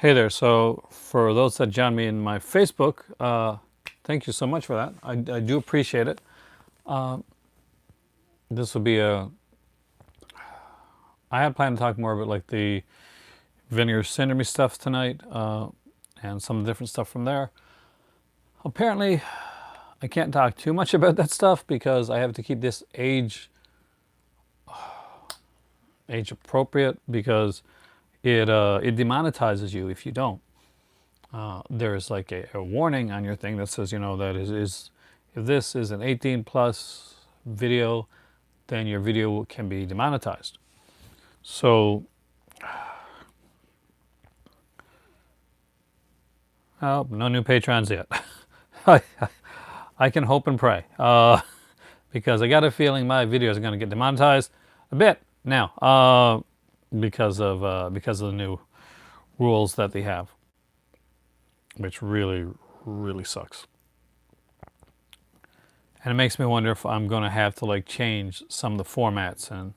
Hey there. So for those that join me in my Facebook, thank you so much for that. I do appreciate it. This will be a. I had planned to talk more about like the vinegar syndrome stuff tonight, and some of the different stuff from there. Apparently, I can't talk too much about that stuff because I have to keep this age appropriate because it demonetizes you if you don't. There's like a warning on your thing that says, that is if this is an 18 plus video, then your video can be demonetized. So, oh, no new patrons yet. I can hope and pray because I got a feeling my videos are going to get demonetized a bit now because of the new rules that they have, which really, really sucks. And it makes me wonder if I'm going to have to like change some of the formats and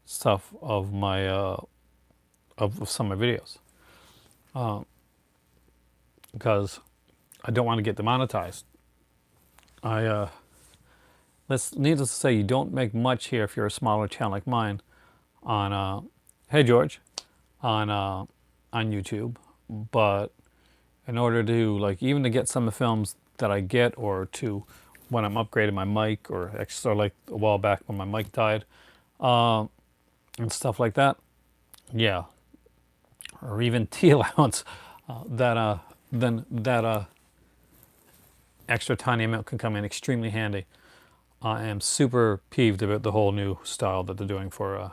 stuff of my of some of my videos because I don't want to get demonetized. Needless to say, you don't make much here if you're a smaller channel like mine on hey George on YouTube, but in order to like even to get some of the films that I get, or to when I'm upgrading my mic, or extra like a while back when my mic died, and stuff like that, yeah, or even tea allowance, then that extra tiny amount can come in extremely handy. I am super peeved about the whole new style that they're doing for it.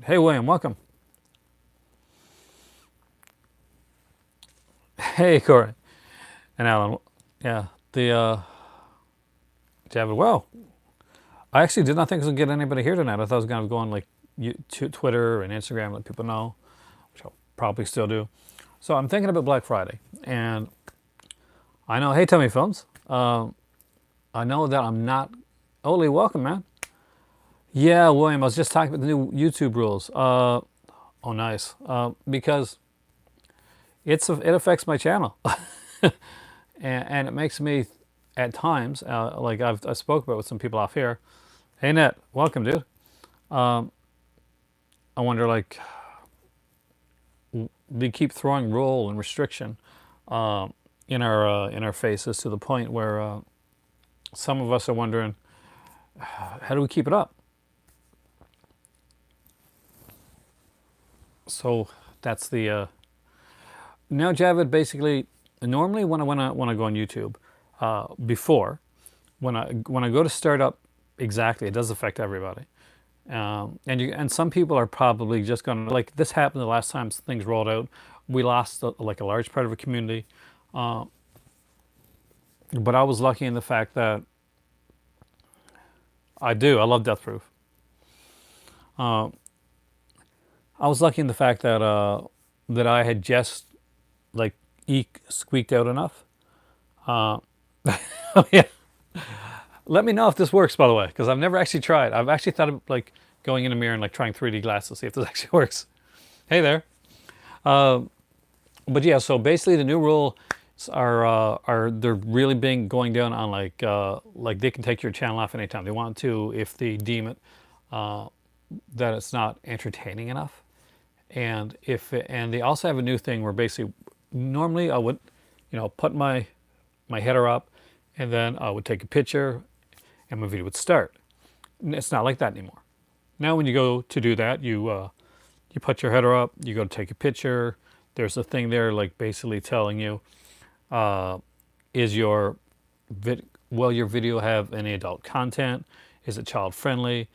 Hey William, welcome. Hey Corey and Alan, yeah, the Javid. Well, I actually did not think I was gonna get anybody here tonight. I thought I was gonna go on like Twitter and Instagram, let people know, which I'll probably still do. So I'm thinking about Black Friday, and I know. Hey, Tummy Films. I know that I'm not. Oli, welcome, man. Yeah, William. I was just talking about the new YouTube rules. Oh, nice. Because it affects my channel, and it makes me, at times, like I spoke about with some people off here. Hey, Net, welcome, dude. I wonder, like, they keep throwing rule and restriction in our faces to the point where some of us are wondering, how do we keep it up? So that's the now Javid. Basically, normally when I go on YouTube, before when I go to start up, exactly, it does affect everybody. And some people are probably just going to, like, this happened the last time things rolled out. We lost like a large part of a community, but I was lucky in the fact that I love Death Proof. I was lucky in the fact that that I had just like squeaked out enough. Yeah. Let me know if this works, by the way, because I've never actually tried. I've actually thought of like going in a mirror and like trying 3D glasses to see if this actually works. Hey there. But yeah, so basically the new rule are they're really going down on like they can take your channel off anytime they want to if they deem it that it's not entertaining enough. And and they also have a new thing where basically normally I would put my header up, and then I would take a picture and my video would start. And it's not like that anymore. Now when you go to do that, you put your header up, you go to take a picture. There's a thing there like basically telling you, is your your video have any adult content? Is it child friendly?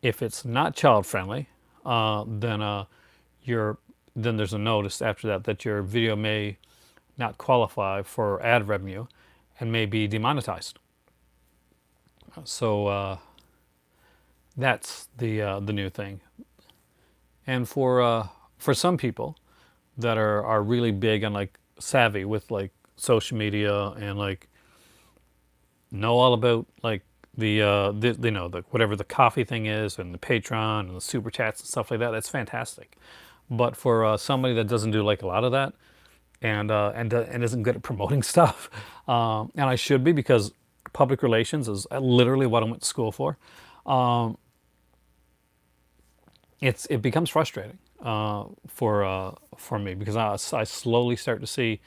If it's not child friendly, then there's a notice after that your video may not qualify for ad revenue and may be demonetized. So that's the new thing. And for some people that are really big and like savvy with like social media and like know all about like the whatever the coffee thing is and the Patreon and the super chats and stuff like that, that's fantastic. But for somebody that doesn't do like a lot of that, and isn't good at promoting stuff, and I should be, because public relations is literally what I went to school for. It becomes frustrating for me, because I slowly start to see,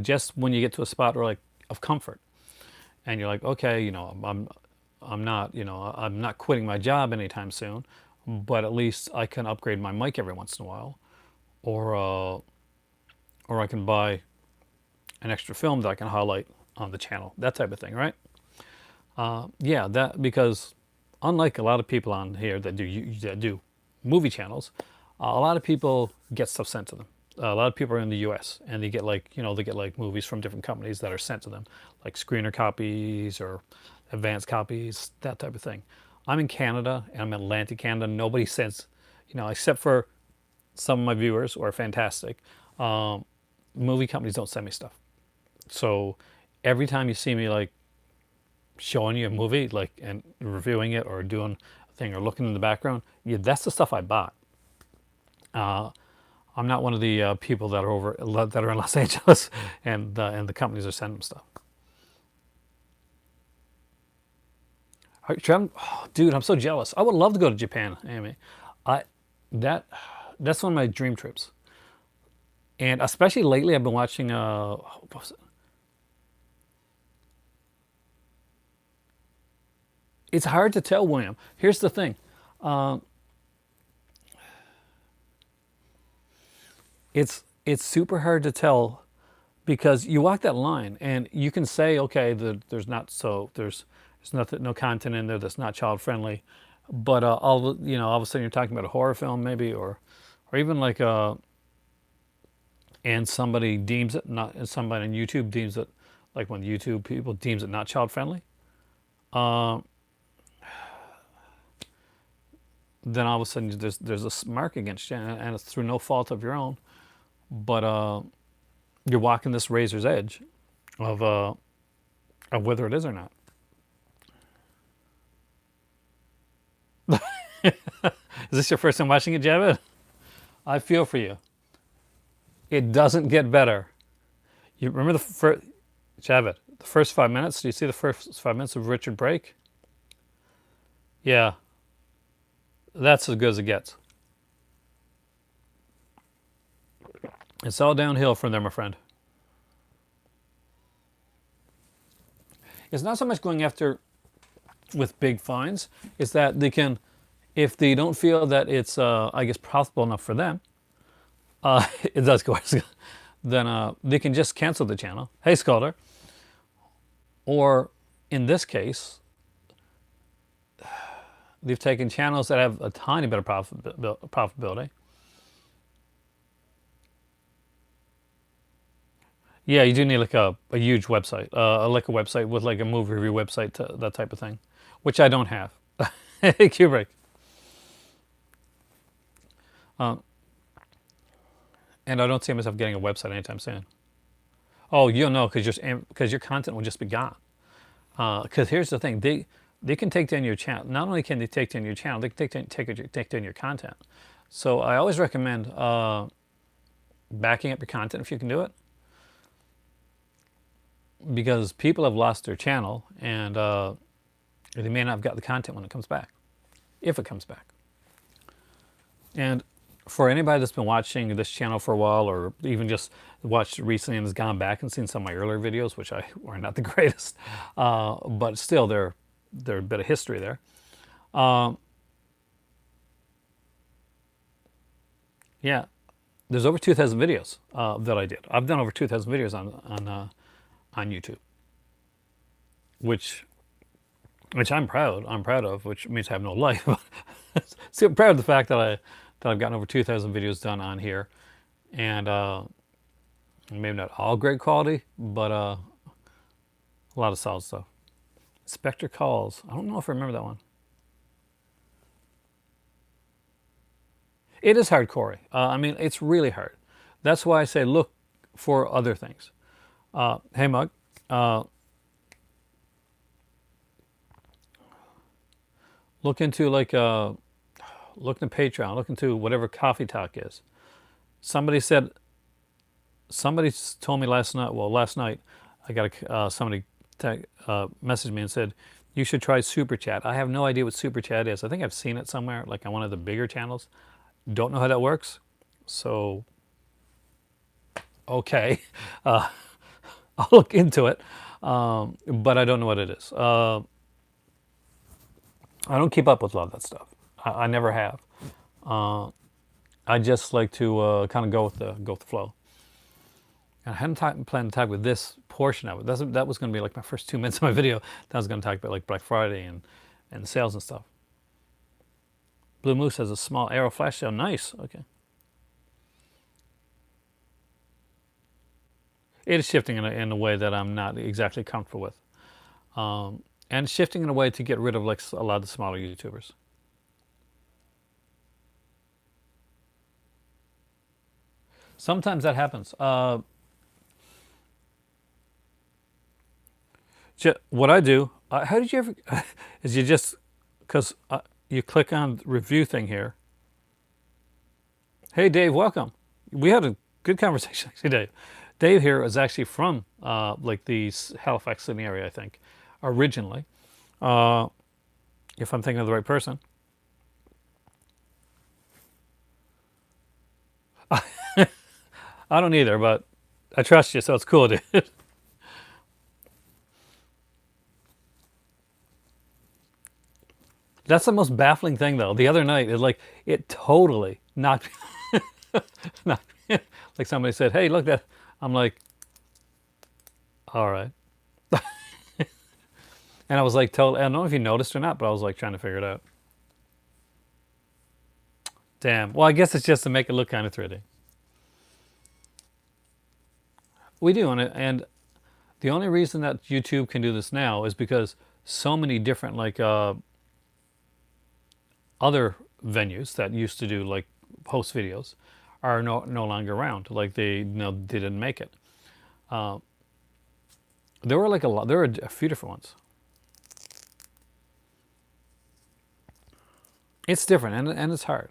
just when you get to a spot where, like, of comfort, and you're like, okay, I'm not, I'm not quitting my job anytime soon, but at least I can upgrade my mic every once in a while, or or I can buy an extra film that I can highlight on the channel, that type of thing, right? Yeah, that, because unlike a lot of people on here that do movie channels, a lot of people get stuff sent to them. A lot of people are in the U.S. and they get, like, they get like movies from different companies that are sent to them, like screener copies or advanced copies, that type of thing. I'm in Canada, and I'm in Atlantic Canada. Nobody sends, except for some of my viewers who are fantastic. Movie companies don't send me stuff. So every time you see me, like, showing you a movie, like, and reviewing it or doing a thing or looking in the background, yeah, that's the stuff I bought. I'm not one of the people that are in Los Angeles and the companies are sending them stuff. Oh, dude, I'm so jealous. I would love to go to Japan, Amy. I that that's one of my dream trips. And especially lately, I've been watching. What was it? It's hard to tell, William. Here's the thing. It's super hard to tell, because you walk that line and you can say, okay, there's nothing, no content in there that's not child friendly, but all of a sudden you're talking about a horror film, maybe, or even like and somebody deems it not, and somebody on YouTube deems it, like when YouTube people deems it not child friendly, then all of a sudden there's a mark against you, and it's through no fault of your own, but you're walking this razor's edge of whether it is or not. Is this your first time watching it, Javed? I feel for you. It doesn't get better. You remember the first, Javed, the first 5 minutes? Do you see the first 5 minutes of Richard Brake? Yeah, that's as good as it gets. It's all downhill from there, my friend. It's not so much going after with big fines. It's that they can, if they don't feel that it's, I guess, profitable enough for them, it does go, then they can just cancel the channel. Hey, Sculder. Or in this case, they've taken channels that have a tiny bit of profitability. Yeah, you do need like a huge website, like a website with like a movie review website, that type of thing, which I don't have. Hey, Kubrick. And I don't see myself getting a website anytime soon. Oh, you'll know, because your content will just be gone. Because here's the thing, they can take down your channel. Not only can they take down your channel, they can take down your content. So I always recommend backing up your content if you can do it, because people have lost their channel, and they may not have got the content when it comes back, if it comes back. And for anybody that's been watching this channel for a while, or even just watched it recently and has gone back and seen some of my earlier videos, which are not the greatest, but still they're a bit of history there. Yeah, there's over 2,000 videos that I did. I've done over 2,000 videos on YouTube, which I'm proud of, which means I have no life. So I'm proud of the fact that I've gotten over 2,000 videos done on here, and maybe not all great quality, but a lot of solid stuff. Spectre Calls. I don't know if I remember that one. It is hardcore. I mean, it's really hard. That's why I say look for other things. Hey, Mug. Look into like look into Patreon. Look into whatever Coffee Talk is. Somebody said, somebody told me last night. Well, last night, I got somebody messaged me and said you should try Super Chat. I have no idea what Super Chat is. I think I've seen it somewhere, like on one of the bigger channels. Don't know how that works. So, okay, uh, I'll look into it, but I don't know what it is. I don't keep up with a lot of that stuff. I never have. Uh, I just like to kind of go with the flow. And I hadn't planned to talk about this portion of it. That was going to be like my first 2 minutes of my video. That was going to talk about like Black Friday and sales and stuff. Blue Moose has a small arrow flash sale. Nice. Okay. It is shifting in a way that I'm not exactly comfortable with. And shifting in a way to get rid of like a lot of the smaller YouTubers. Sometimes that happens. What I do, how did you ever, is you just, because you click on the review thing here. Hey, Dave, welcome. We had a good conversation actually, Dave. Dave here is actually from like the Halifax, Sydney area, I think, originally, if I'm thinking of the right person. I don't either, but I trust you, so it's cool, dude. That's the most baffling thing, though. The other night, it totally knocked, knocked like somebody said, "Hey, look that." I'm like, "All right," and I was like, "Totally." I don't know if you noticed or not, but I was like trying to figure it out. Damn. Well, I guess it's just to make it look kind of 3D. We do, and the only reason that YouTube can do this now is because so many different like other venues that used to do like host videos are no longer around. Like they didn't make it. Uh, there were like a lot. There were a few different ones. It's different and it's hard.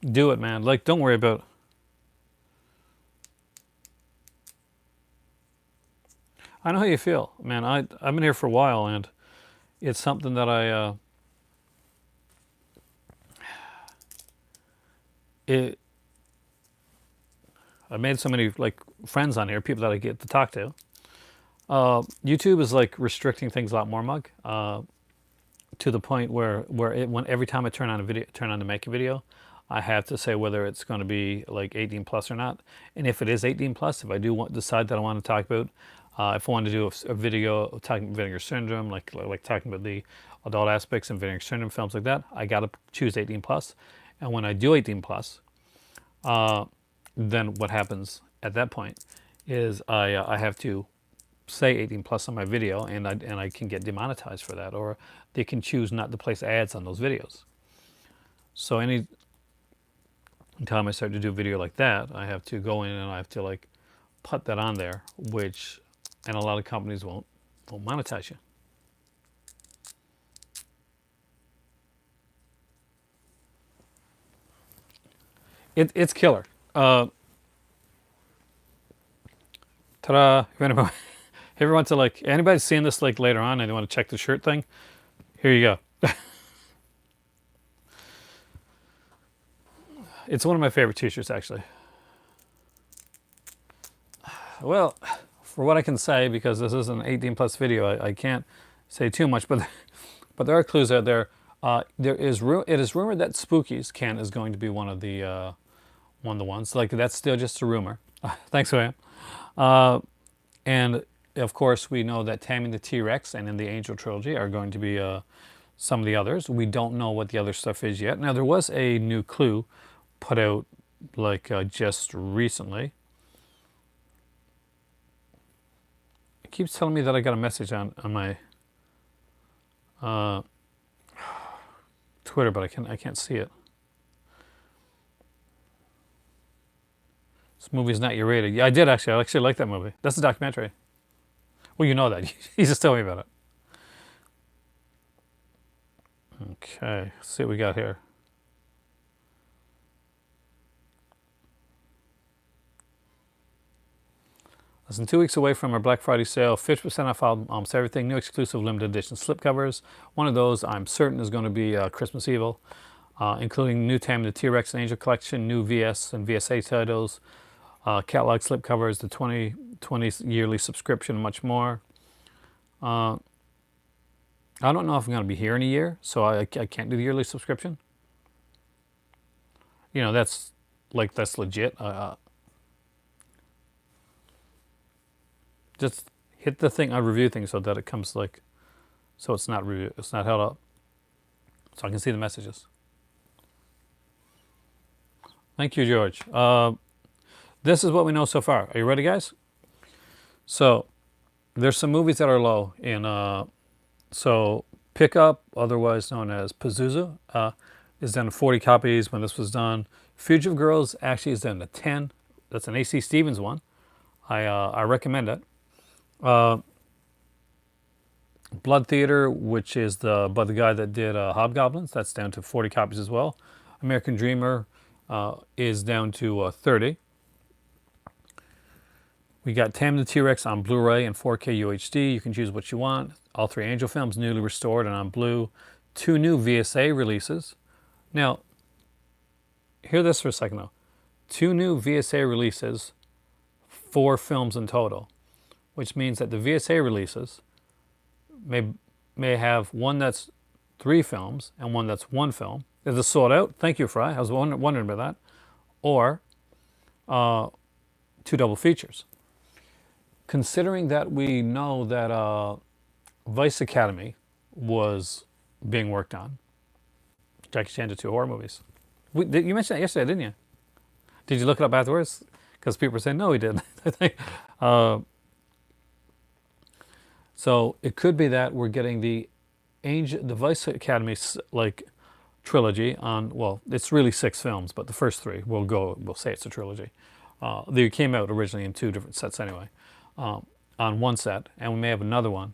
Do it, man. Like don't worry about. I know how you feel, man. I've been here for a while and it's something that it I made so many like friends on here, people that I get to talk to. YouTube is like restricting things a lot more, Mug, to the point where when every time I turn on to make a video, I have to say whether it's going to be like 18 plus or not. And if it is 18 plus, if I do decide that I want to talk about, if I want to do a video talking about vinegar syndrome, like talking about the adult aspects and vinegar syndrome films like that, I got to choose 18 plus. And when I do 18 plus, then what happens at that point is I have to say 18 plus on my video, and I can get demonetized for that, or they can choose not to place ads on those videos. So any time I start to do a video like that, I have to go in and I have to like put that on there, which and a lot of companies won't monetize you. It's killer. Ta-da! If everyone to like anybody seeing this like later on and they want to check the shirt thing, here you go. It's one of my favorite t-shirts actually. Well, for what I can say, because this is an 18 plus video, I can't say too much, but there are clues out there. It is rumored that Spookies can is going to be one of the ones. Like that's still just a rumor. Thanks, William. And of course, we know that Taming the T-Rex and in the Angel trilogy are going to be some of the others. We don't know what the other stuff is yet. Now, there was a new clue put out like just recently. It keeps telling me that I got a message on my Twitter, but I can't see it. This movie's not your rated. Yeah, I actually like that movie. That's a documentary. Well, you know that. You just told me about it. Okay, let's see what we got here. Less than 2 weeks away from our Black Friday sale, 50% off almost everything, new exclusive limited edition slipcovers. One of those I'm certain is going to be Christmas Evil, including new Tammy the T-Rex and Angel collection, new VS and VSA titles, catalog slipcovers, the 2020 yearly subscription, and much more. I don't know if I'm going to be here in a year, so I can't do the yearly subscription. You know, that's legit. Just hit the thing on review thing so that it comes like, so it's not review, it's not held up, so I can see the messages. Thank you, George. This is what we know so far. Are you ready, guys? So there's some movies that are low in. So Pickup, otherwise known as Pazuzu, is down to 40 copies when this was done. Fugitive Girls actually is down to 10. That's an AC Stevens one. I recommend it. Blood Theater, which is by the guy that did Hobgoblins, that's down to 40 copies as well. American Dreamer is down to 30. We got Tam the T-Rex on Blu-ray and 4K UHD. You can choose what you want. All 3 Angel films newly restored and on blue. 2 new VSA releases. Now, hear this for a second though. 2 new VSA releases, 4 films in total, which means that the VSA releases may have one that's 3 films and one that's 1 film. Is it sold out? Thank you, Fry. I was wondering about that. Or 2 double features. Considering that we know that Vice Academy was being worked on, Jackie Chan did 2 horror movies. You mentioned that yesterday, didn't you? Did you look it up afterwards? Because people were saying, no, he didn't. So it could be that we're getting the Vice Academy like trilogy on, well, it's really 6 films, but the first 3 we'll say it's a trilogy. They came out originally in 2 different sets anyway, on one set, and we may have another one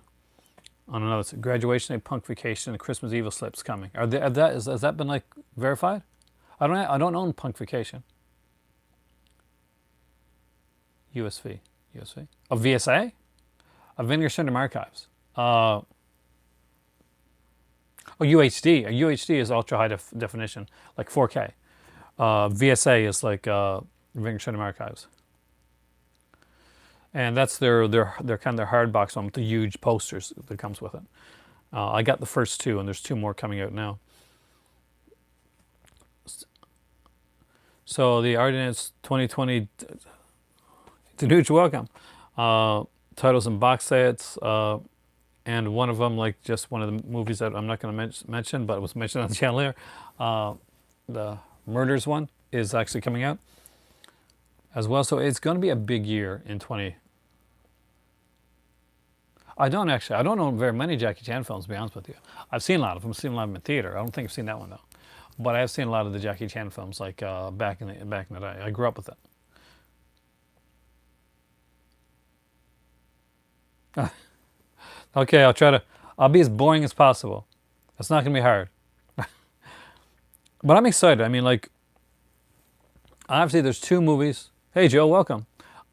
on another set. Graduation Day, Punk Vacation, and Christmas Evil slips coming. Has that been like verified? I don't own Punk Vacation. USV. A VSA? A Vinegar Syndrome Archives. UHD. A UHD is ultra high definition, like 4K. VSA is like Vinegar Syndrome Archives. And that's their kind of their hard box one with the huge posters that comes with it. I got the first 2, and there's 2 more coming out now. So the Ardennes 2020 Danuge, welcome. Titles and box sets, and one of them, like just one of the movies that I'm not going to mention, but it was mentioned on the channel here. The Murders one is actually coming out as well. So it's going to be a big year in 20. I don't know very many Jackie Chan films, to be honest with you. I've seen a lot of them. I've seen a lot of them in theater. I don't think I've seen that one though. But I have seen a lot of the Jackie Chan films, like back in the day. I grew up with it. Okay, I'll be as boring as possible. It's not going to be hard. But I'm excited. I mean, like, obviously there's 2 movies. Hey, Joe, welcome.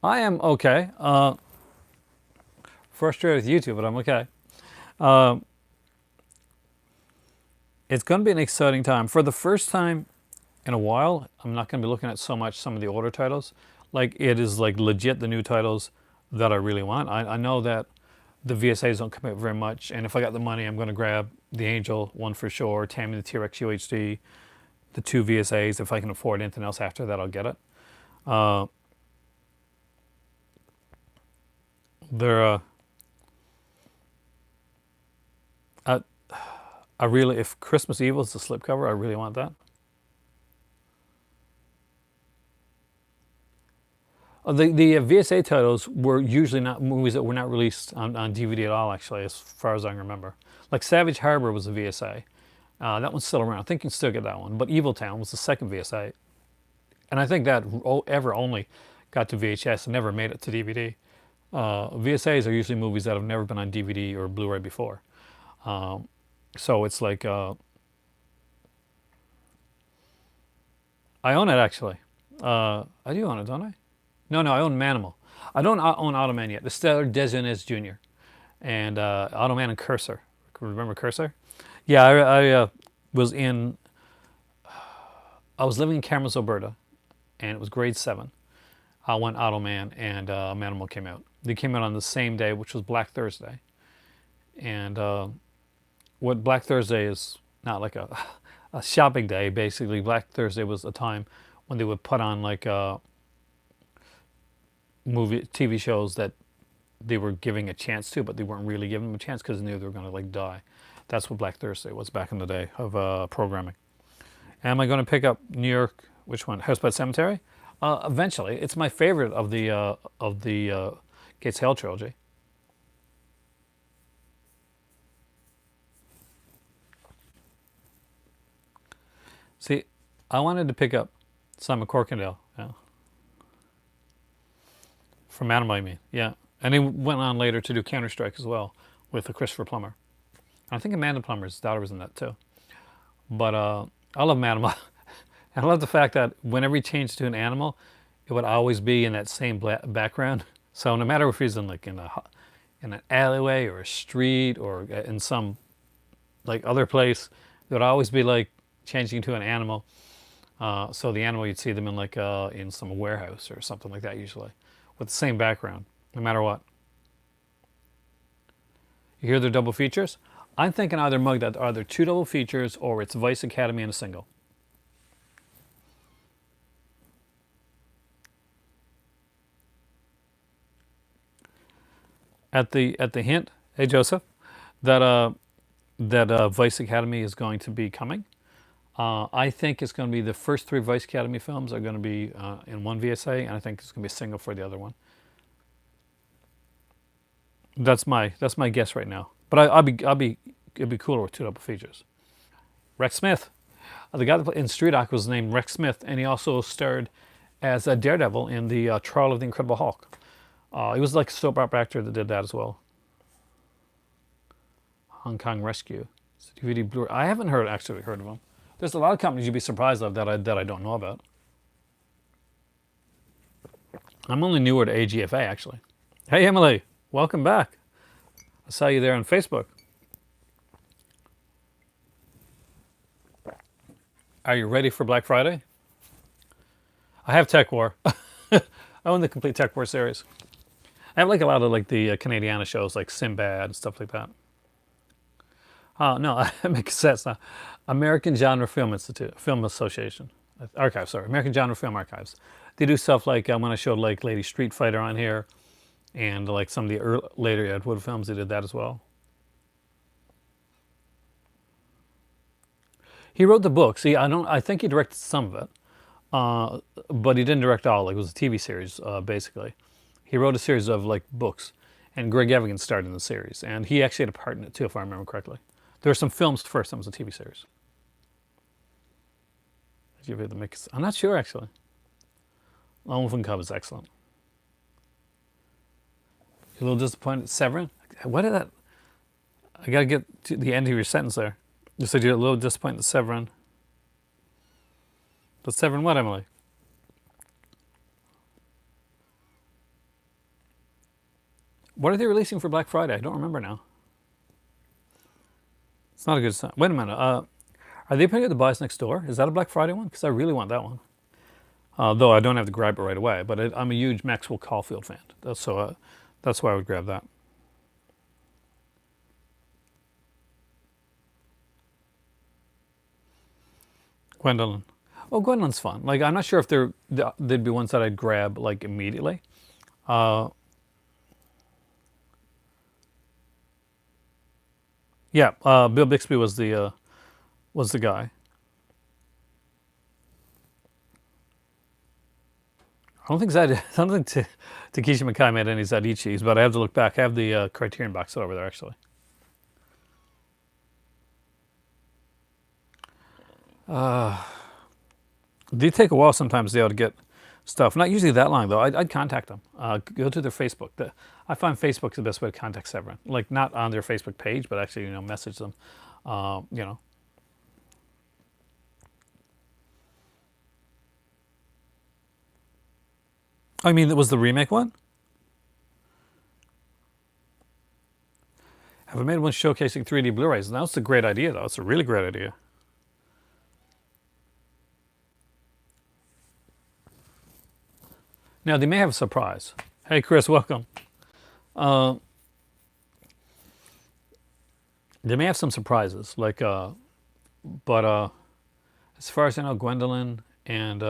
I am okay. Frustrated with YouTube, but I'm okay. It's going to be an exciting time. For the first time in a while, I'm not going to be looking at so much some of the older titles. Like, it is like legit the new titles that I really want. I know that the VSAs don't come out very much, and if I got the money, I'm going to grab the Angel one for sure, Tammy the T-Rex UHD, the 2 VSAs. If I can afford anything else after that, I'll get it. I really, if Christmas Evil is the slipcover, I really want that. The VSA titles were usually not movies that were not released on DVD at all, actually, as far as I can remember. Like Savage Harbor was a VSA. That one's still around. I think you can still get that one. But Evil Town was the second VSA. And I think that ever only got to VHS and never made it to DVD. VSAs are usually movies that have never been on DVD or Blu-ray before. So it's like, I own it actually. I do own it, don't I? No, no, I own Manimal. I don't own Automan yet. The Stellar Desionez Jr. and Automan and Cursor. Remember Cursor? Yeah, I was in. I was living in Kamloops, Alberta, and it was grade 7. I went Automan and Manimal came out. They came out on the same day, which was Black Thursday. And what Black Thursday is not like a shopping day. Basically, Black Thursday was a time when they would put on like movie TV shows that they were giving a chance to, but they weren't really giving them a chance because they knew they were going to like die. That's what Black Thursday was back in the day of programming. Am I going to pick up New York? Which one? House by the Cemetery? Eventually, it's my favorite of the Gates Hell trilogy. See, I wanted to pick up Simon Corkindale. Yeah. From Animal, I mean. Yeah. And he went on later to do Counter Strike as well with Christopher Plummer. I think Amanda Plummer's daughter was in that too. But I love Manimal. And I love the fact that whenever he changed to an animal, it would always be in that same background. So no matter if he's in like in an alleyway or a street or in some like other place, it would always be like changing to an animal. So the animal, you'd see them in like in some warehouse or something like that usually, with the same background, no matter what. You hear their double features? I'm thinking either mug that either two double features or it's Vice Academy in a single. At the hint, hey Joseph, that Vice Academy is going to be coming. I think it's going to be the first 3 Vice Academy films are going to be in one VSA, and I think it's going to be a single for the other one. That's my guess right now. But it'd be cooler with two double features. Rex Smith, the guy that in Street Hawk was named Rex Smith, and he also starred as a Daredevil in the Trial of the Incredible Hulk. He was like a soap opera actor that did that as well. Hong Kong Rescue. It's a DVD Blu-ray. I haven't actually heard of him. There's a lot of companies you'd be surprised of that I don't know about. I'm only newer to AGFA actually. Hey Emily, welcome back. I saw you there on Facebook. Are you ready for Black Friday? I have Tech War. I own the complete Tech War series. I have like a lot of like the Canadiana shows like Sinbad and stuff like that. No, it makes sense now. American Genre Film Institute, Film Association, Archive. Sorry, American Genre Film Archives. They do stuff like when I showed like Lady Street Fighter on here, and like some of the later Ed Wood films, they did that as well. He wrote the book. See, I think he directed some of it, but he didn't direct all. Like it was a TV series, basically. He wrote a series of like books, and Greg Evigan starred in the series, and he actually had a part in it too, if I remember correctly. There were some films first, then it was a TV series. Did you have the mix? I'm not sure actually. Lone Wolf and Cub is excellent. You're a little disappointed. Severin? What did that? I gotta get to the end of your sentence there. You said you're a little disappointed in Severin. But Severin what, Emily? What are they releasing for Black Friday? I don't remember now. It's not a good sign. Wait a minute. Are they putting out The Boys Next Door? Is that a Black Friday one? Because I really want that one. Though I don't have to grab it right away. But I'm a huge Maxwell Caulfield fan. That's why I would grab that. Gwendolyn. Oh, Gwendolyn's fun. Like I'm not sure if they'd be ones that I'd grab like immediately. Yeah, Bill Bixby was the guy. I don't think Takeshi Mikai made any Zadichis, but I have to look back. I have the Criterion box set over there actually. They take a while sometimes. They ought to get stuff. Not usually that long though. I'd contact them. Go to their Facebook. I find Facebook's the best way to contact Severin. Like not on their Facebook page, but actually message them. You know. I mean, it was the remake one. Have I made one showcasing 3D Blu-rays? Now it's a great idea, though. It's a really great idea. Now they may have a surprise. Hey, Chris, welcome. Uh, they may have some surprises, but as far as I know, Gwendolyn and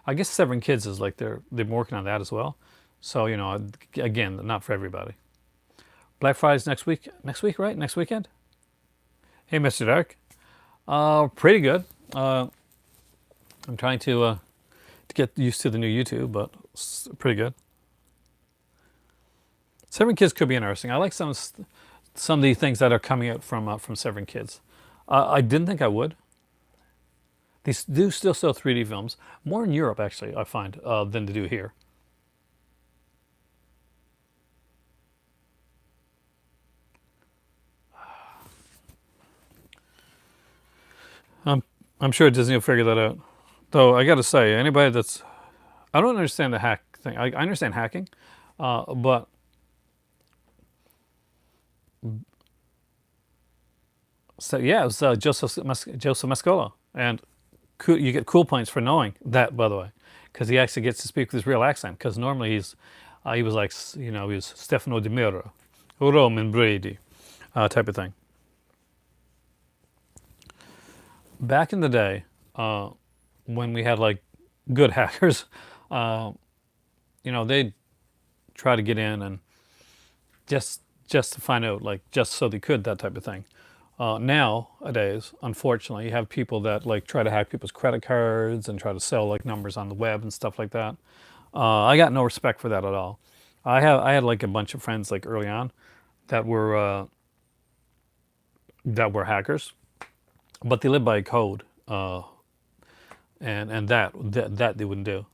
I guess Seven Kids is like they're working on that as well. So again, not for everybody. Black Friday's next week. Next week, right? Next weekend. Hey, Mr. Dark. Pretty good. I'm trying to get used to the new YouTube, but it's pretty good. Seven Kids could be interesting. I like some of the things that are coming out from Seven Kids. I didn't think I would. They do still sell 3D films more in Europe, actually. I find than to do here. I'm sure Disney will figure that out. Though I got to say, anybody that's I don't understand the hack thing. I understand hacking, but so yeah, it was Joseph Mascola, and you get cool points for knowing that, by the way, because he actually gets to speak with his real accent. Because normally he was like he was Stefano Di Mera, Roman Brady, type of thing. Back in the day, when we had like good hackers, they'd try to get in and just to find out, like just so they could, that type of thing. Nowadays, unfortunately, you have people that like try to hack people's credit cards and try to sell like numbers on the web and stuff like that. I got no respect for that at all. I had like a bunch of friends like early on that were hackers, but they lived by a code, and that they wouldn't do.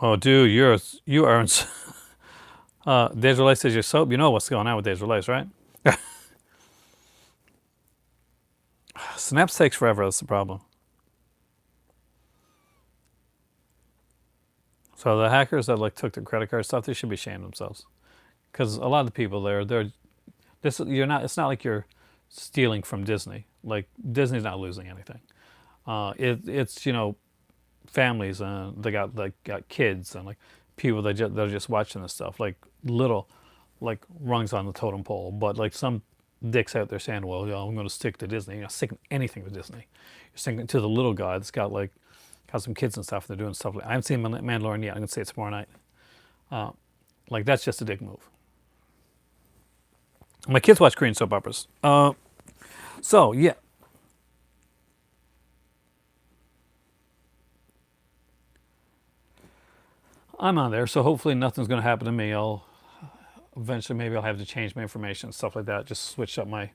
Oh, dude, you are. Days Relay says your soap. You know what's going on with Days Relays, right? Snaps takes forever. That's the problem. So the hackers that like took the credit card stuff, they should be ashamed of themselves, because a lot of the people they're this you're not. It's not like you're stealing from Disney. Like Disney's not losing anything. It's families and they got kids and like people they're just watching this stuff like little like rungs on the totem pole. But like some dicks out there saying, well, I'm going to stick to Disney. You're not sticking anything with Disney. You're sticking to the little guy that's got some kids and stuff. And they're doing stuff like I haven't seen Mandalorian yet. I'm going to say it tomorrow night. Like that's just a dick move. My kids watch Korean soap operas. So yeah. I'm on there, so hopefully nothing's going to happen to me. I'll eventually maybe I'll have to change my information and stuff like that. Just switch up my.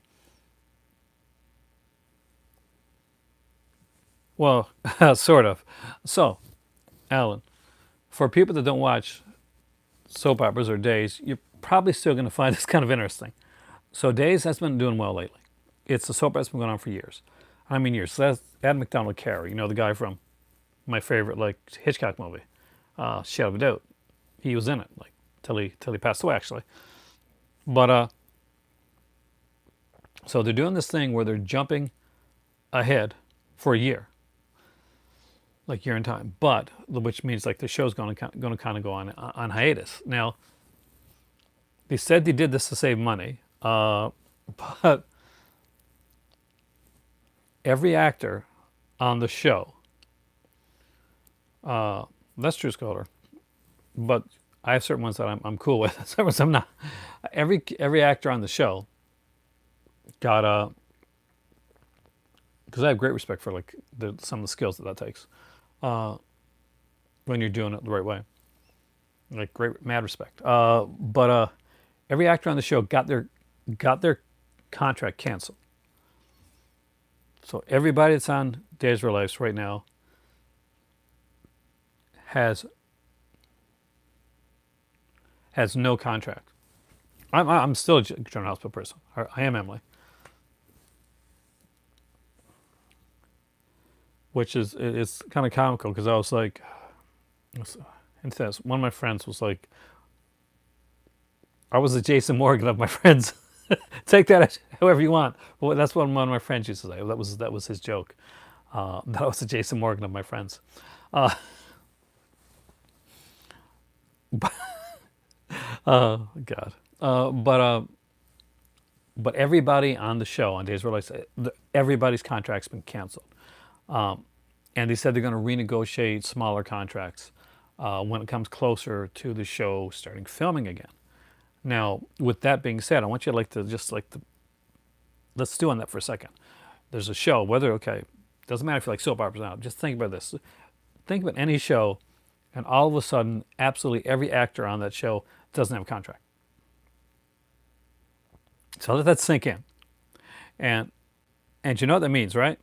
Well, sort of. So, Alan, for people that don't watch soap operas or Days, you're probably still going to find this kind of interesting. So Days has been doing well lately. It's a soap opera that's been going on for years. I mean years. So that's Adam McDonald Carey, the guy from my favorite like Hitchcock movie. Shadow of a Doubt. He was in it, like till he passed away, actually. But so they're doing this thing where they're jumping ahead for a year, like year in time. But which means like the show's going to kind of go on hiatus. Now, they said they did this to save money, but every actor on the show. That's true, Scholar. But I have certain ones that I'm cool with. Certain ones I'm not. Every actor on the show got because I have great respect for like some of the skills that takes when you're doing it the right way. Like great mad respect. But every actor on the show got their contract canceled. So everybody that's on Days of Our Lives right now has no contract. I'm still a general hospital person. I am Emily, which is it's kind of comical because I was like, And says one of my friends was like, I was the Jason Morgan of my friends. Take that however you want. Well, that's what one of my friends used to say. That was his joke. That I was the Jason Morgan of my friends. Uh, God. But everybody on the show on Days of Our Lives, everybody's contract's been canceled. And they said they're going to renegotiate smaller contracts when it comes closer to the show starting filming again. Now, with that being said, I want you to let's stew on that for a second. There's a show, whether, okay, doesn't matter if you like soap operas or not, just think about this. Think about any show, and all of a sudden, absolutely every actor on that show doesn't have a contract. So let that sink in. And you know what that means, right?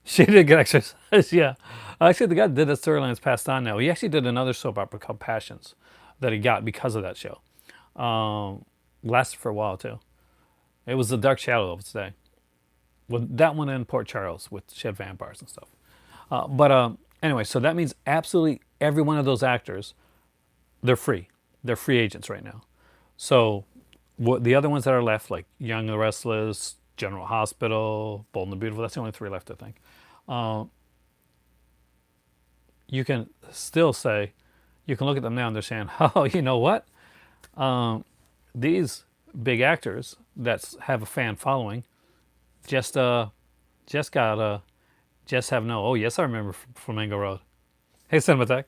She did good exercise, yeah. Actually, the guy that did that storyline is passed on now. He actually did another soap opera called Passions that he got because of that show. Lasted for a while, too. It was the dark shadow of its day. Well, that one in Port Charles with she had vampires and stuff. But anyway, so that means absolutely every one of those actors, they're free. They're free agents right now. So what the other ones that are left, like Young and the Restless, General Hospital, Bold and the Beautiful, that's the only three left, I think. You can still say, you can look at them now and they're saying, oh, you know what? These big actors that have a fan following just just got just have no. Oh yes, I remember Flamingo Road. Hey, Cinematech.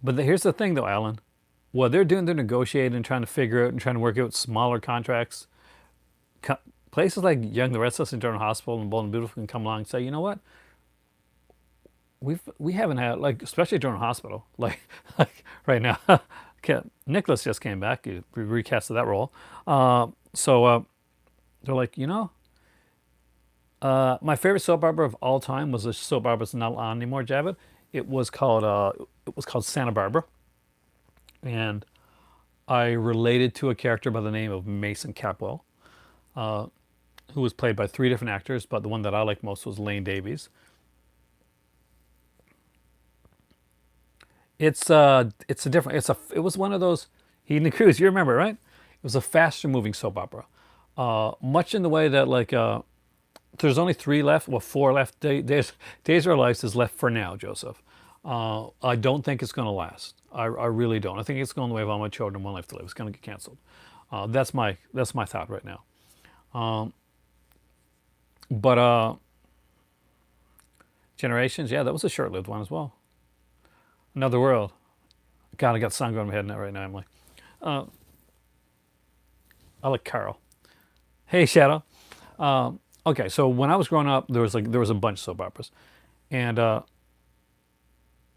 But here's the thing, though, Alan. What they're doing, they're negotiating, and trying to figure out and trying to work out smaller contracts. Places like Young, the Restless, and General Hospital, and Bold and Beautiful can come along and say, you know what? We haven't had, like, especially General Hospital, like right now. Nicholas just came back. He recasted that role. So they're like, my favorite soap opera of all time was a soap opera that's not on anymore, Javed. It was called Santa Barbara, and I related to a character by the name of Mason Capwell, who was played by three different actors, but the one that I liked most was Lane Davies. It's a different. It was one of those. He and the Cruise. You remember, right? It was a faster moving soap opera, much in the way that there's only three left. Well, four left. Days of Our Lives is left for now, Joseph. I don't think it's going to last. I really don't. I think it's going the way of All My Children, One Life to Live. It's going to get canceled. That's my thought right now. But Generations, yeah, that was a short-lived one as well. Another World. God, I got sun going in my head now right now, Emily. I like Carl. Hey, Shadow. Okay, so when I was growing up, there was a bunch of soap operas, and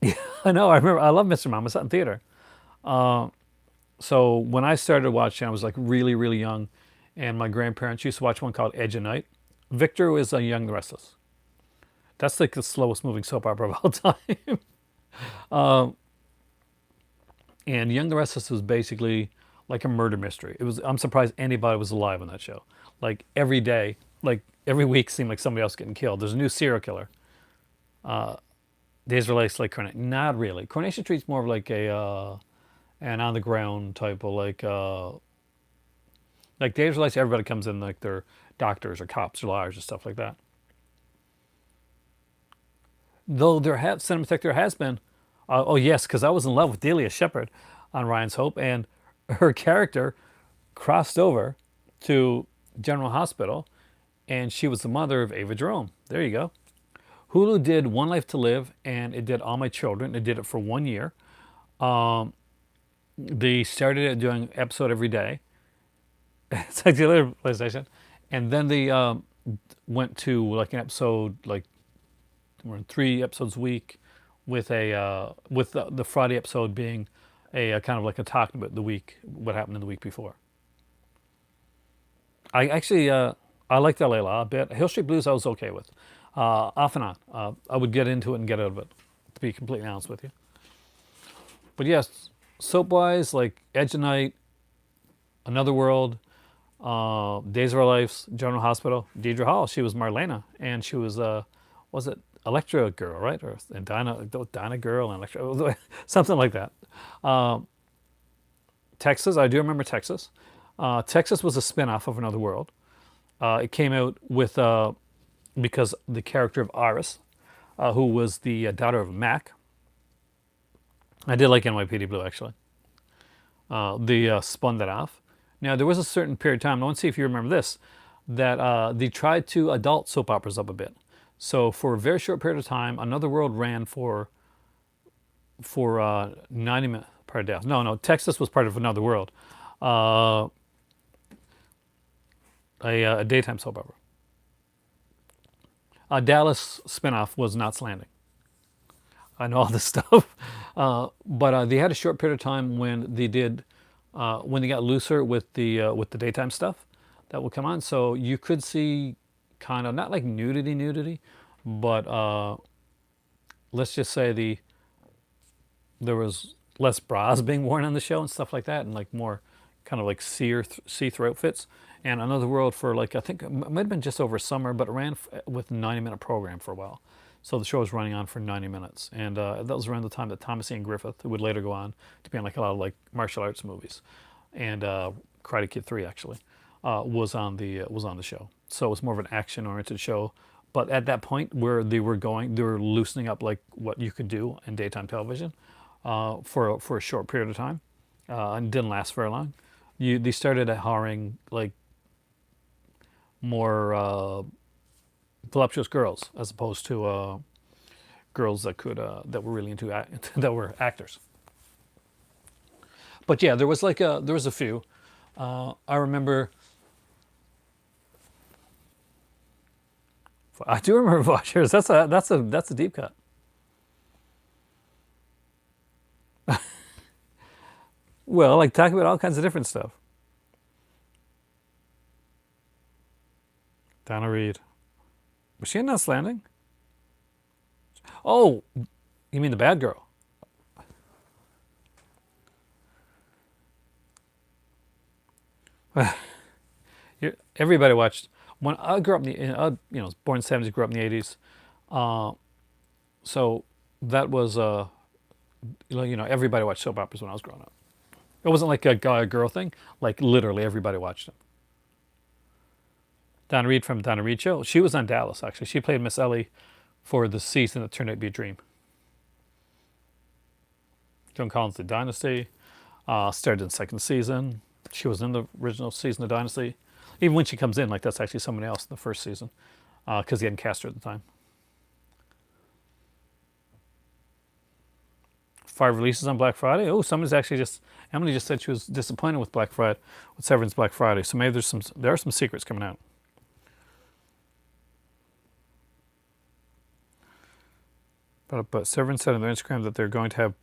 yeah, I know. I remember. I love Mr. Mom. I saw it in theater. So when I started watching, I was like really, really young, and my grandparents used to watch one called Edge of Night. Victor was a Young and the Restless. That's like the slowest moving soap opera of all time. And Young and the Restless was basically like a murder mystery. It was. I'm surprised anybody was alive on that show. Like every day, like every week, seemed like somebody else getting killed. There's a new serial killer. Days relates like Coronation. Not really. Coronation Street's more of like an on the ground type of like Days relates. Everybody comes in like they're doctors or cops or lawyers or stuff like that. Though Cinematheque there has been. Oh yes, because I was in love with Delia Shepard on Ryan's Hope, and her character crossed over to General Hospital, and she was the mother of Ava Jerome. There you go. Hulu did One Life to Live, and it did All My Children. It did it for 1 year. They started it doing episode every day. It's like the other PlayStation, and then they went to like an episode, like we're in 3 episodes a week, with the Friday episode being a kind of like a talk about the week, what happened in the week before. I actually I liked LA Law a bit. Hill Street Blues I was okay with, off and on. I would get into it and get out of it, to be completely honest with you. But yes, soap wise, like Edge of Night, Another World, Days of Our Lives, General Hospital, Deidre Hall. She was Marlena, and she was it Electra Girl, right? Or and Dinah Girl and Electra, something like that. Texas, I do remember Texas. Texas was a spin-off of Another World. It came out with because the character of Iris, who was the daughter of Mac. I did like NYPD Blue actually. They spun that off. Now there was a certain period of time. I want to see if you remember this, that they tried to adult soap operas up a bit. So for a very short period of time, Another World ran for 90 minutes. Part of Dallas. No, Texas was part of Another World. Uh, a daytime soap opera. Dallas spinoff was Knots Landing. I know all this stuff, but they had a short period of time when they did when they got looser with the daytime stuff that would come on. So you could see kind of not like nudity, but let's just say there was less bras being worn on the show and stuff like that, and like more kind of like see-through outfits. And Another World for like I think it might have been just over summer, but it ran with a 90-minute program for a while. So the show was running on for 90 minutes, and that was around the time that Thomas Ian Griffith, who would later go on to be in like a lot of like martial arts movies, and Karate Kid 3 actually was on the show. So it was more of an action-oriented show. But at that point where they were loosening up like what you could do in daytime television for a short period of time, and didn't last very long. They started hiring like more voluptuous girls as opposed to girls that were really into that were actors. But yeah, there was a few. I remember. I do remember Voshers. That's a deep cut. Well, like talk about all kinds of different stuff. Donna Reed. Was she in Knots Landing? Oh, you mean the bad girl? Everybody watched. When I grew up born in the 70s, grew up in the 80s. So that was, everybody watched soap operas when I was growing up. It wasn't like a guy or girl thing. Like literally everybody watched them. Donna Reed from Donna Reed Show. She was on Dallas actually. She played Miss Ellie for the season that turned out to be a dream. Joan Collins did Dynasty. Started in the second season. She was in the original season of Dynasty. Even when she comes in, like that's actually someone else in the first season, because he hadn't cast her at the time. 5 releases on Black Friday. Oh, Emily just said she was disappointed with Black Friday, with Severance Black Friday. So maybe there are some secrets coming out. But Severance said on their Instagram that they're going to have.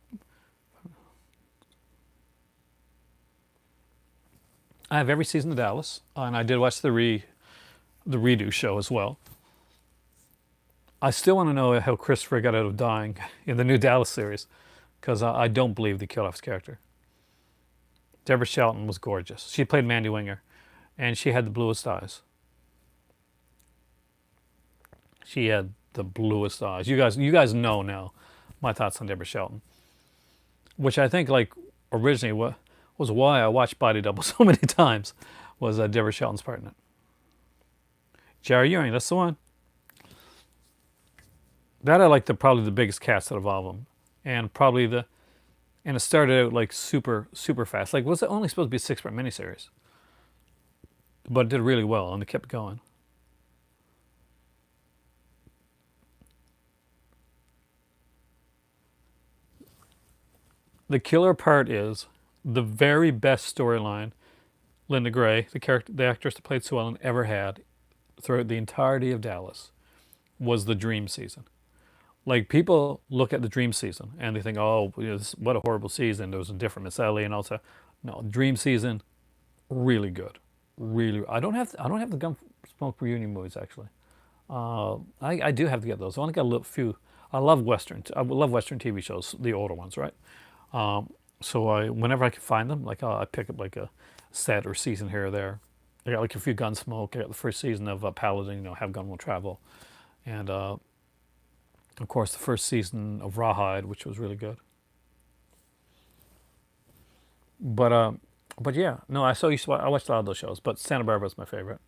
I have every season of Dallas, and I did watch the redo show as well. I still want to know how Christopher got out of dying in the new Dallas series, because I don't believe they killed off his character. Deborah Shelton was gorgeous. She played Mandy Winger, and she had the bluest eyes. She had the bluest eyes. You guys know now my thoughts on Deborah Shelton, which I think like originally was why I watched Body Double so many times, was Deborah Shelton's part in it. Jerry Ewing, that's the one. That I like probably the biggest cast out of all of them, and it started out like super fast. Like was it only supposed to be a 6-part miniseries, but it did really well and it kept going. The killer part is the very best storyline Linda Gray, the actress that played Sue Ellen, ever had throughout the entirety of Dallas was the dream season. Like people look at the dream season and they think, oh, what a horrible season. There was a different Miss Ellie and also, no, dream season, really good, really. I don't have the Gunsmoke reunion movies actually. I do have to get those. I only got a few. I love Western TV shows, the older ones, right? So whenever I can find them, like I pick up like a set or season here or there. I got like a few Gunsmoke. I got the first season of Paladin, you know, Have Gun Will Travel, and of course the first season of Rawhide, which was really good. But yeah, no, I watched a lot of those shows, but Santa Barbara was my favorite.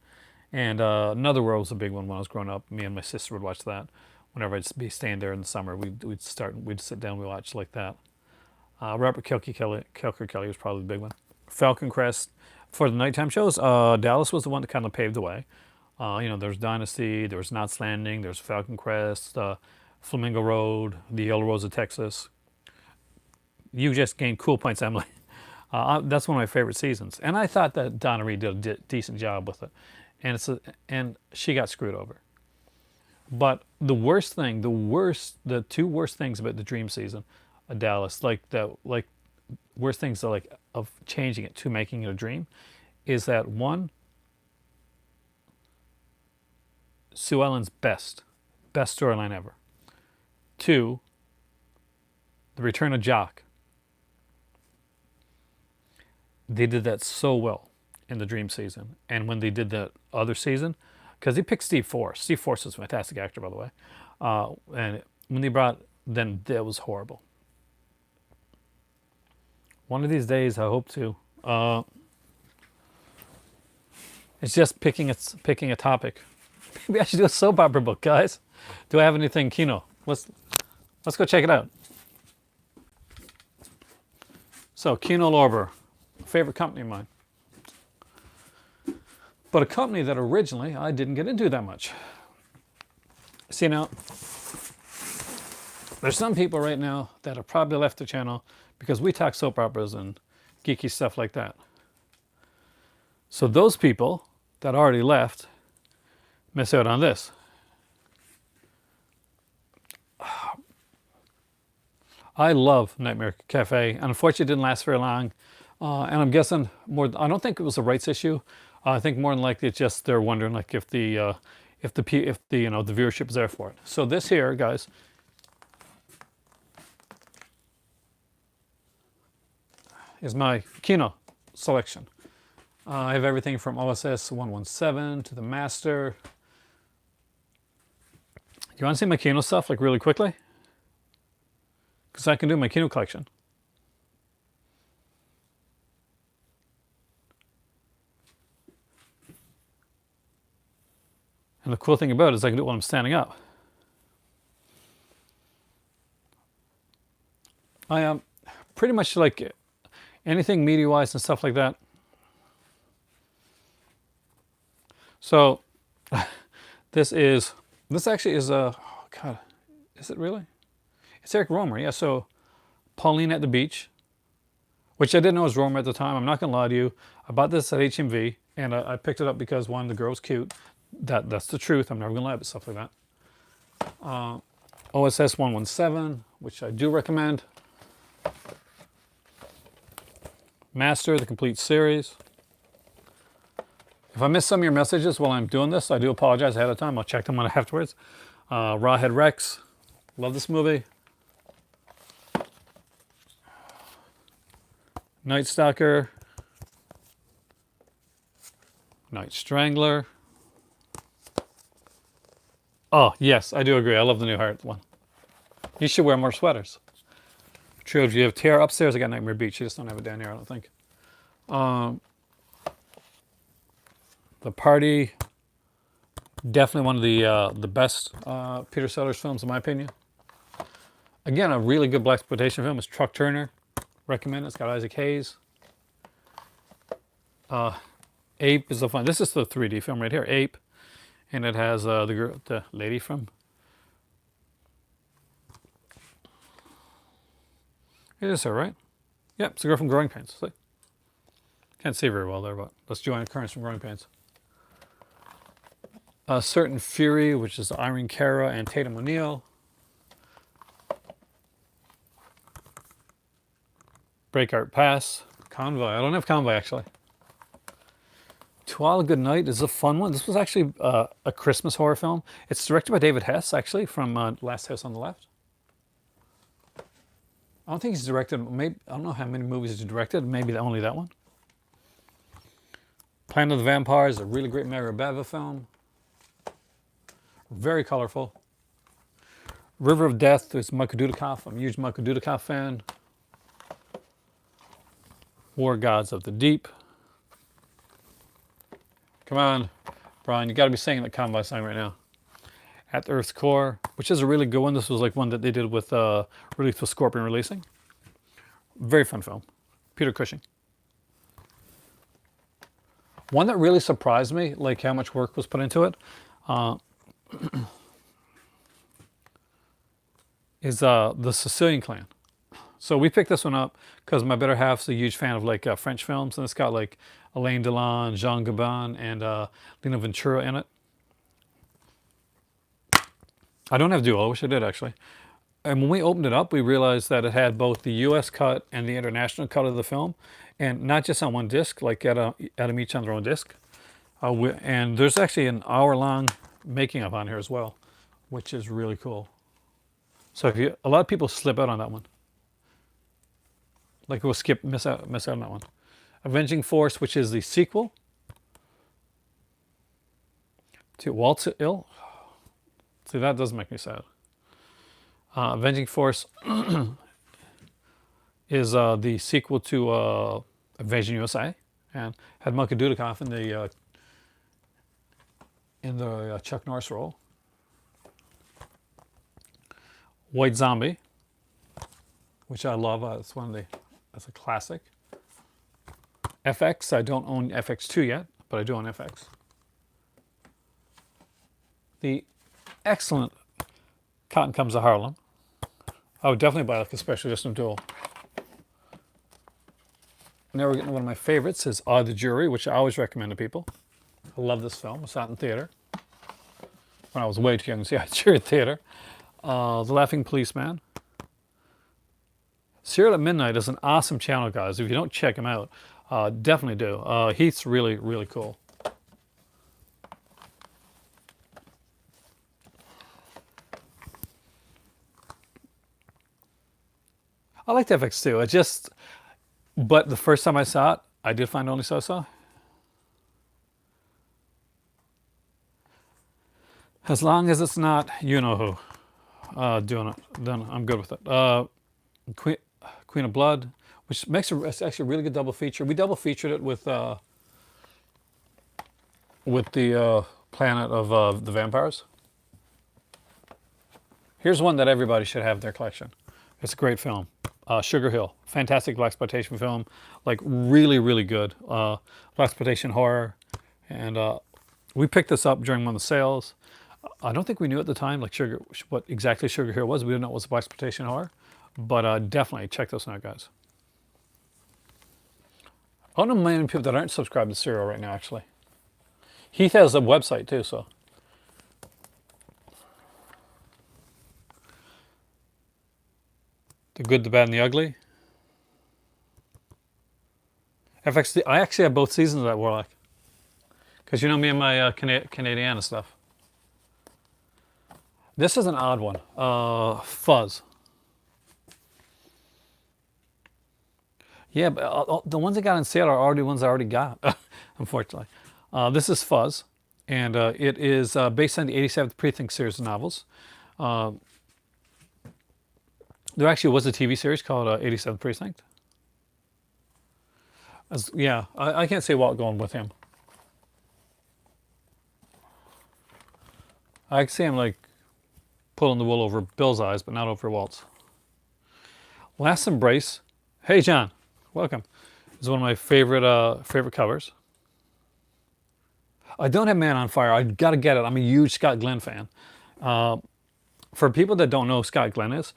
And Another World was a big one when I was growing up. Me and my sister would watch that. Whenever I'd be staying there in the summer, we'd sit down, we watch like that. Robert Kilker Kelly was probably the big one. Falcon Crest for the nighttime shows. Dallas was the one that kind of paved the way. You know, there's Dynasty, there was Knots Landing, there's Falcon Crest, Flamingo Road, the Yellow Rose of Texas. You just gained cool points, Emily. That's one of my favorite seasons, and I thought that Donna Reed did a decent job with it, and she got screwed over. But the two worst things about the Dream season, of Dallas, like worst things of changing it to making it a dream, is that one, Sue Ellen's best storyline ever. Two, the return of Jock. They did that so well in the Dream season, and when they did that other season, because they picked Steve Force. Steve Force is a fantastic actor, by the way. And when they brought, then that was horrible. One of these days, I hope to. It's just picking a topic. Maybe I should do a soap opera book, guys. Do I have anything Kino? Let's go check it out. So Kino Lorber, favorite company of mine, but a company that originally I didn't get into that much. See, now there's some people right now that have probably left the channel because we talk soap operas and geeky stuff like that. So those people that already left miss out on this. I love Nightmare Cafe, and unfortunately it didn't last very long. And I'm guessing I don't think it was a rights issue. I think more than likely it's just they're wondering like if the you know, the viewership is there for it. So this here, guys, is my Kino selection. I have everything from OSS 117 to the Master. You want to see my Kino stuff like really quickly? Because I can do my Kino collection. And the cool thing about it is I can do it while I'm standing up. I am pretty much like anything media-wise and stuff like that. So this actually is a, oh God, is it really? It's Eric Romer, yeah. So Pauline at the Beach, which I didn't know was Romer at the time. I'm not gonna lie to you. I bought this at HMV, and I picked it up because one, the girl's cute. That's the truth. I'm never gonna lie about stuff like that. OSS 117, which I do recommend. Master, the complete series. If I miss some of your messages while I'm doing this, I do apologize ahead of time. I'll check them afterwards. Rawhead Rex, love this movie. Night Stalker, Night Strangler. Oh, yes, I do agree. I love the New Heart one. You should wear more sweaters. True, if you have Tara upstairs, I got Nightmare Beach. You just don't have it down here, I don't think. The Party, definitely one of the best Peter Sellers films, in my opinion. Again, a really good blaxploitation film is Truck Turner. Recommend it. It's got Isaac Hayes. Ape is the fun. This is the 3D film right here, Ape, and it has the lady from. It is her, right? Yep, it's the girl from Growing Pains. See? Can't see very well there, but let's join Occurrence from Growing Pains. Certain Fury, which is Irene Cara and Tatum O'Neal. Breakart Pass, Convoy. I don't have Convoy actually. To All a Good Night is a fun one. This was actually a Christmas horror film. It's directed by David Hess, actually, from Last House on the Left. I don't think he's directed, maybe, I don't know how many movies he's directed, maybe only that one. Planet of the Vampires, a really great Mario Bava film. Very colorful. River of Death is Michael Dudikoff. I'm a huge Michael Dudikoff fan. War Gods of the Deep. Come on, Brian, you got to be singing that Convoy song right now. At the Earth's Core, which is a really good one. This was like one that they did with released with Scorpion Releasing. Very fun film. Peter Cushing. One that really surprised me, like how much work was put into it, is the Sicilian Clan. So we picked this one up because my better half's a huge fan of like French films, and it's got like Alain Delon, Jean Gabin, and Lino Ventura in it. I don't have Duo. I wish I did actually. And when we opened it up, we realized that it had both the U.S. cut and the international cut of the film, and not just on one disc, like at them each on their own disc. And there's actually an hour-long making of on here as well, which is really cool. So a lot of people slip out on that one. Like we'll miss out on that one. Avenging Force, which is the sequel to Waltz Ill. See, that does make me sad. Avenging Force is the sequel to Invasion USA, and had Michael Dudikoff in the Chuck Norris role. White Zombie, which I love. That's a classic. FX. I don't own FX2 yet, but I do own FX. The excellent Cotton Comes to Harlem. I would definitely buy like a special edition of Duel. Now we're getting one of my favorites is Odd the Jury, which I always recommend to people. I love this film. I saw it in theater when I was way too young to see Odd the Jury in theater. The Laughing Policeman. Serial at Midnight is an awesome channel, guys. If you don't check him out, definitely do. Heath's really, really cool. I liked FX too. But the first time I saw it, I did find only so-so. As long as it's not you know who doing it, then I'm good with it. Queen of Blood, which makes it's actually a really good double feature. We double featured it with the Planet of the Vampires. Here's one that everybody should have in their collection. It's a great film. Sugar Hill, fantastic blaxploitation film, like really, really good blaxploitation horror. And we picked this up during one of the sales. I don't think we knew at the time like what exactly Sugar Hill was. We didn't know it was a blaxploitation horror, but definitely check this one out, guys. I don't know many people that aren't subscribed to Serial right now, actually. Heath has a website too, so. The Good, the Bad, and the Ugly. FX, I actually have both seasons of that Warlock. Because you know me and my Canadiana stuff. This is an odd one. Fuzz. Yeah, but the ones that got on sale are already ones I already got, unfortunately. This is Fuzz, and it is based on the 87th Precinct series of novels. There actually was a TV series called 87th Precinct. Yeah, I can't say Walt going with him. I can see him like pulling the wool over Bill's eyes, but not over Walt's. Last Embrace. Hey, John. Welcome. It's one of my favorite covers. I don't have Man on Fire. I gotta get it. I'm a huge Scott Glenn fan. For people that don't know who Scott Glenn is,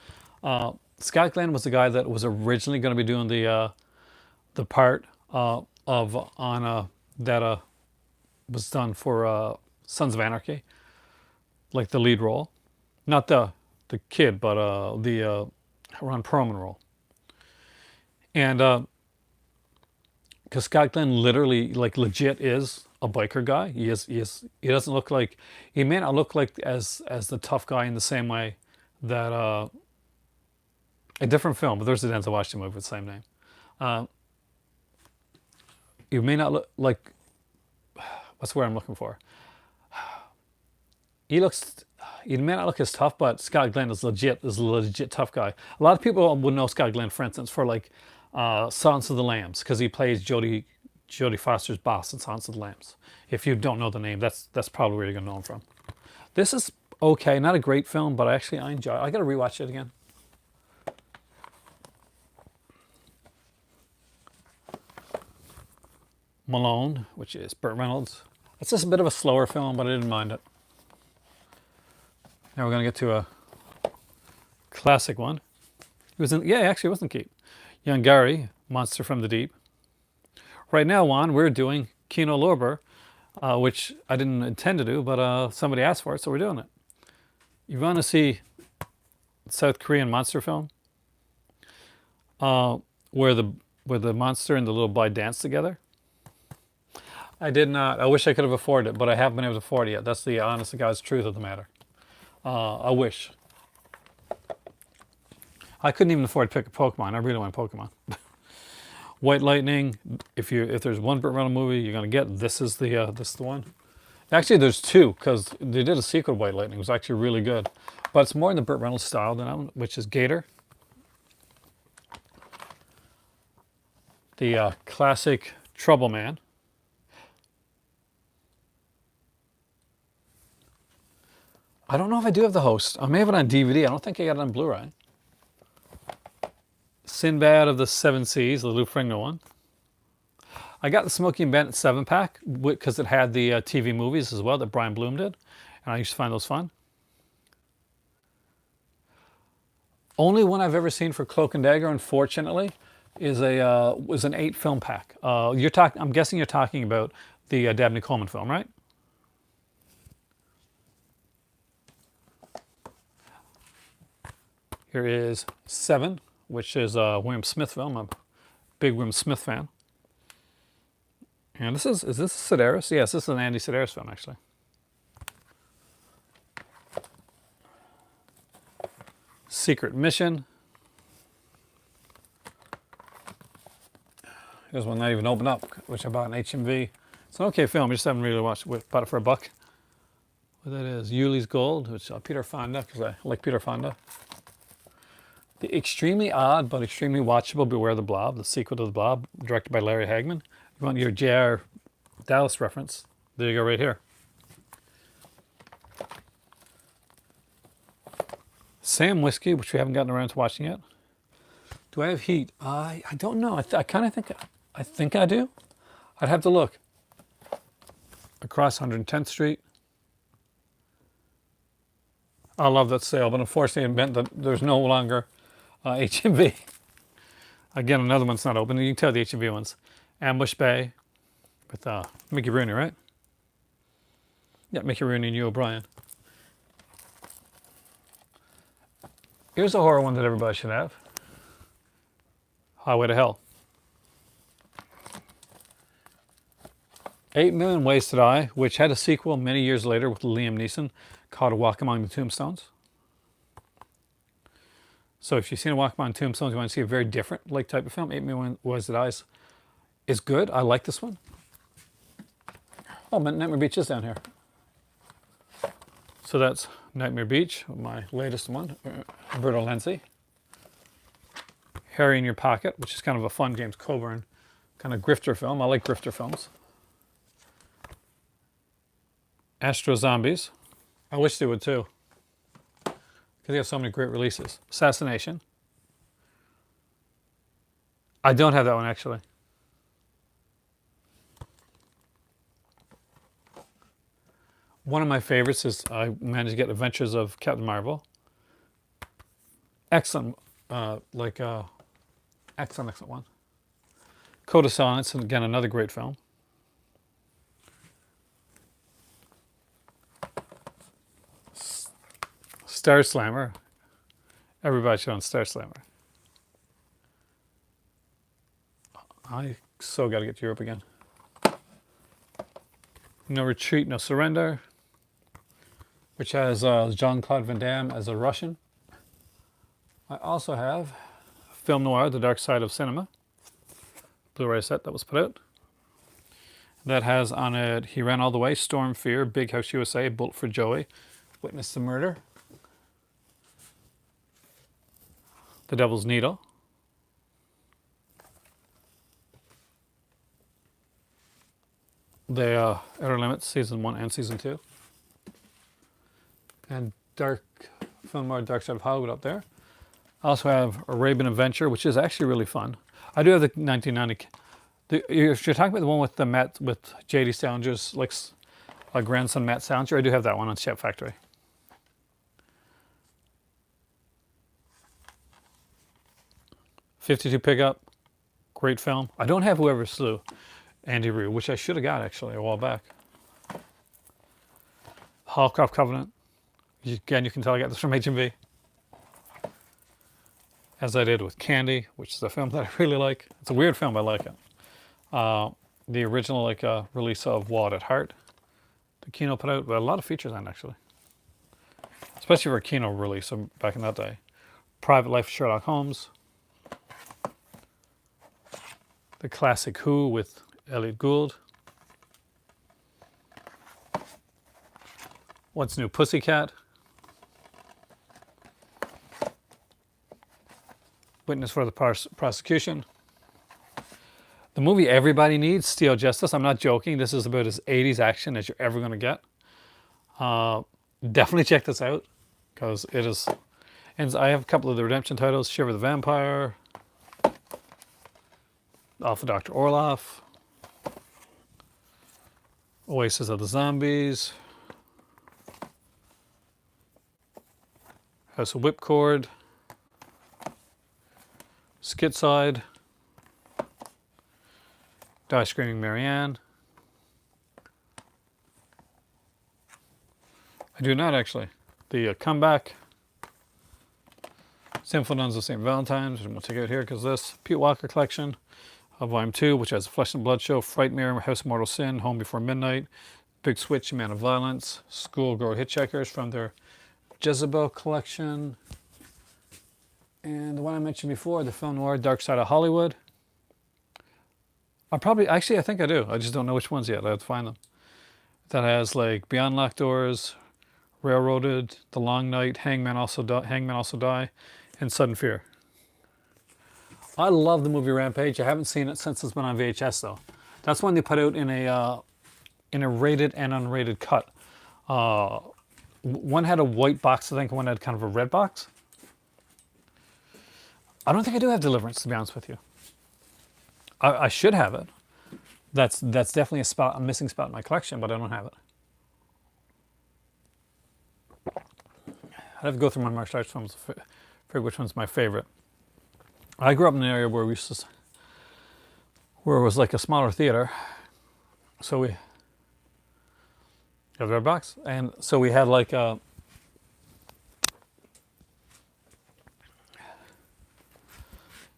Scott Glenn was the guy that was originally going to be doing the part that was done for Sons of Anarchy, like the lead role, not the kid, but the Ron Perlman role. And because Scott Glenn literally, like, legit is a biker guy. He doesn't look like, he may not look like as the tough guy in the same way that a different film, but there's a Denzel Washington movie with the same name. You may not look like what's the word I'm looking for? He looks, he may not look as tough, but Scott Glenn is a legit tough guy. A lot of people would know Scott Glenn, for instance, for like Silence of the Lambs, because he plays Jodie Foster's boss in Silence of the Lambs. If you don't know the name, that's probably where you're gonna know him from. This is okay, not a great film, but I enjoy it. I gotta rewatch it again. Malone, which is Burt Reynolds. It's just a bit of a slower film, but I didn't mind it. Now we're gonna get to a classic one. He was in, yeah, actually it wasn't Keith. Young Gary, Monster from the Deep. Right now, Juan, we're doing Kino Lorber, which I didn't intend to do, but somebody asked for it, so we're doing it. You want to see South Korean monster film, where the monster and the little boy dance together? I did not. I wish I could have afforded it, but I haven't been able to afford it yet. That's the honest to God's truth of the matter. I wish. I couldn't even afford to pick a Pokemon. I really want Pokemon. White Lightning. If there's one Burt Reynolds movie you're gonna get, this is the one. Actually, there's two, because they did a sequel to White Lightning. It was actually really good, but it's more in the Burt Reynolds style than that one, which is Gator. The classic Trouble Man. I don't know if I do have the host. I may have it on DVD. I don't think I got it on Blu-ray. Sinbad of the Seven Seas, the Lou Ferrigno one. I got the Smokey and Bandit 7-pack because it had the TV movies as well that Brian Bloom did, and I used to find those fun. Only one I've ever seen for Cloak and Dagger, unfortunately, is was an 8-film pack. I'm guessing you're talking about the Dabney Coleman film, right? Here is 7, which is a William Smith film. I'm a big William Smith fan. And is this Sedaris? Yes, this is an Andy Sedaris film, actually. Secret Mission. Here's one not even opened up, which I bought in HMV. It's an okay film, I just haven't really watched it. Bought it for $1. What that is, Yuli's Gold, which is Peter Fonda, because I like Peter Fonda. The extremely odd but extremely watchable Beware the Blob, the sequel to The Blob, directed by Larry Hagman. You want your J.R. Dallas reference? There you go, right here. Sam Whiskey, which we haven't gotten around to watching yet. Do I have Heat? I don't know. I kind of think I do. I'd have to look. Across 110th Street. I love that sale, but unfortunately it meant that there's no longer HMV. Again, another one's not open. You can tell the HMV ones. Ambush Bay with Mickey Rooney, right? Yeah, Mickey Rooney and Hugh O'Brien. Here's a horror one that everybody should have. Highway to Hell. 8 Million Ways to Die, which had a sequel many years later with Liam Neeson called A Walk Among the Tombstones. So if you've seen A Walk Among the Tombstones, you want to see a very different type of film. 8 Million Ways to Die is good. I like this one. Oh, Nightmare Beach is down here. So that's Nightmare Beach, my latest one, Roberto Lenzi. Harry in Your Pocket, which is kind of a fun James Coburn kind of grifter film. I like grifter films. Astro Zombies. I wish they would too, because they have so many great releases. Assassination. I don't have that one, actually. One of my favorites is I managed to get Adventures of Captain Marvel. Excellent, excellent one. Code of Silence, and again, another great film. Star Slammer. Everybody should own Star Slammer. I so got to get to Europe again. No Retreat, No Surrender, which has Jean-Claude Van Damme as a Russian. I also have Film Noir, The Dark Side of Cinema, Blu-ray set that was put out. That has on it He Ran All the Way, Storm Fear, Big House USA, Bullet for Joey, Witness the Murder, The Devil's Needle, The Outer Limits, Season 1 and Season 2, and Film Noir Dark Side of Hollywood up there. I also have Arabian Adventure, which is actually really fun. I do have the 1990. If you're talking about the one with with J.D. Salinger's like grandson Matt Salinger, I do have that one on Chef Factory. '52 Pickup, great film. I don't have Whoever Slew Andy Rue, which I should have got actually a while back. Hallcroft Covenant. Again, you can tell I got this from HMV. As I did with Candy, which is a film that I really like. It's a weird film, but I like it. The original release of Wild at Heart. The Kino put out, but a lot of features on it, actually. Especially for a Kino release back in that day. Private Life of Sherlock Holmes. The classic Who with Elliot Gould. What's New Pussycat. Witness for the Prosecution. The movie everybody needs, Steel Justice. I'm not joking. This is about as 80s action as you're ever going to get. Definitely check this out because it is. And I have a couple of the redemption titles: Shiver the Vampire, Alpha Dr. Orloff, Oasis of the Zombies, House of Whipcord, Skitside, Die Screaming Marianne. I do not actually. The Comeback, Sinful Nuns of St. Valentine's, and we'll take it out here because this Pete Walker Collection of Volume 2, which has a Flesh and Blood Show, Frightmare, House of Mortal Sin, Home Before Midnight, Big Switch, Man of Violence, Schoolgirl Hitchhikers from their Jezebel Collection, and the one I mentioned before, the Film Noir Dark Side of Hollywood. I think I do. I just don't know which ones yet. I have to find them. That has like Beyond Locked Doors, Railroaded, The Long Night, Hangman Also Die, and Sudden Fear. I love the movie Rampage. I haven't seen it since it's been on VHS though. That's one they put out in a rated and unrated cut. One had a white box, I think. One had kind of a red box. I don't think I do have Deliverance, to be honest with you. I should have it. That's definitely a missing spot in my collection, but I don't have it. I'd have to go through my martial arts films to figure which one's my favorite. I grew up in an area where it was like a smaller theater. So we have the red box, and so we had like a.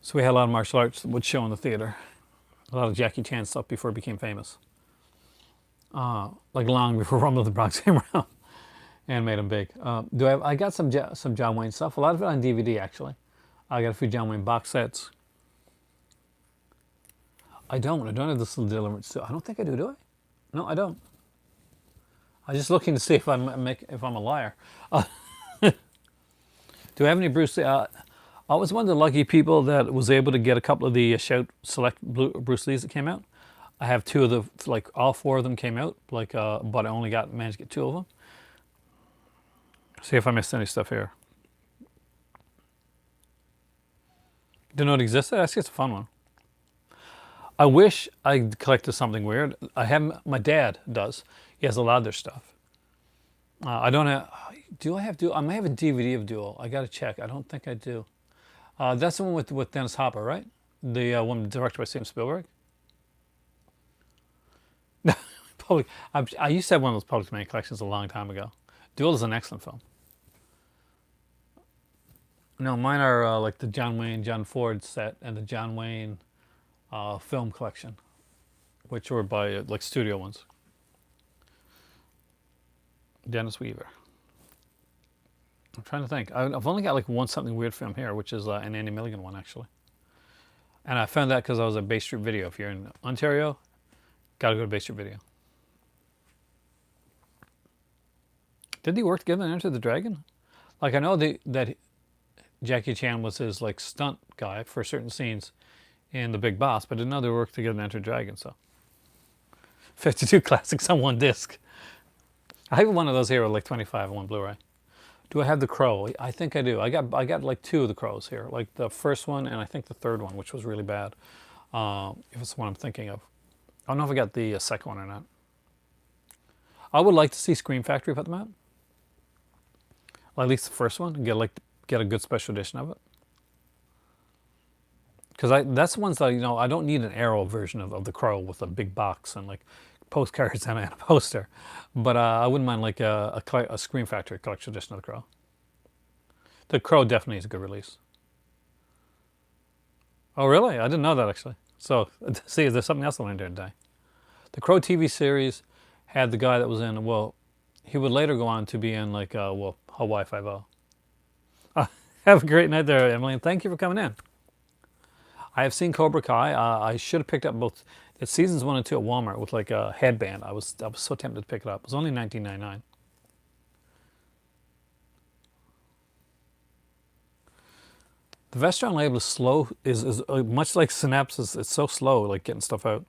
So we had a lot of martial arts that would show in the theater. A lot of Jackie Chan stuff before it became famous. Like long before Rumble of the Bronx came around and made him big. I got some John Wayne stuff. A lot of it on DVD actually. I got a few John Wayne box sets. I don't have this Deliverance too. I don't think I do. Do I? No, I don't. I'm just looking to see if I'm a liar. Do I have any Bruce Lee? I was one of the lucky people that was able to get a couple of the select Bruce Lees that came out. I have two of all four of them came out, but I only managed to get two of them. See if I missed any stuff here. Didn't know it existed. I think it's a fun one. I wish I collected something weird. My dad does. He has a lot of their stuff. I don't have. Do I have Duel? I may have a DVD of Duel. I got to check. I don't think I do. That's the one with Dennis Hopper, right? The one directed by Steven Spielberg. I used to have one of those public domain collections a long time ago. Duel is an excellent film. No, mine are like the John Wayne, John Ford set and the John Wayne film collection, which were by like studio ones. Dennis Weaver. I'm trying to think. I've only got like one something weird film here, which is an Andy Milligan one actually. And I found that because I was at Bay Street Video. If you're in Ontario, Gotta go to Base Your Video. Did he work together in Enter the Dragon? Like I know that Jackie Chan was his like stunt guy for certain scenes in The Big Boss, but I didn't know they worked together in Enter the Dragon. So 52 classics on one disc. I have one of those here, like 25 on one Blu-ray. Do I have The Crow? I think I do. I got like two of The Crows here, like the first one and I think the third one, which was really bad. If it's the one I'm thinking of. I don't know if I got the second one or not. I would like to see Scream Factory put them out. Well, at least the first one, and get a good special edition of it. Because that's the ones that, you know, I don't need an Arrow version of The Crow with a big box and like postcards and a poster. But I wouldn't mind like a Scream Factory collection edition of The Crow. The Crow definitely is a good release. Oh, really? I didn't know that actually. So, see, there's something else I learned here today. The Crow TV series had the guy that was in, well, he would later go on to be in like, Hawaii Five-0. Have a great night there, Emily, and thank you for coming in. I have seen Cobra Kai. I should have picked up both. It's seasons 1 and 2 at Walmart with like a headband. I was so tempted to pick it up. It was only $19.99. The Vestron label is slow. Is much like Synapse. It's so slow, like getting stuff out.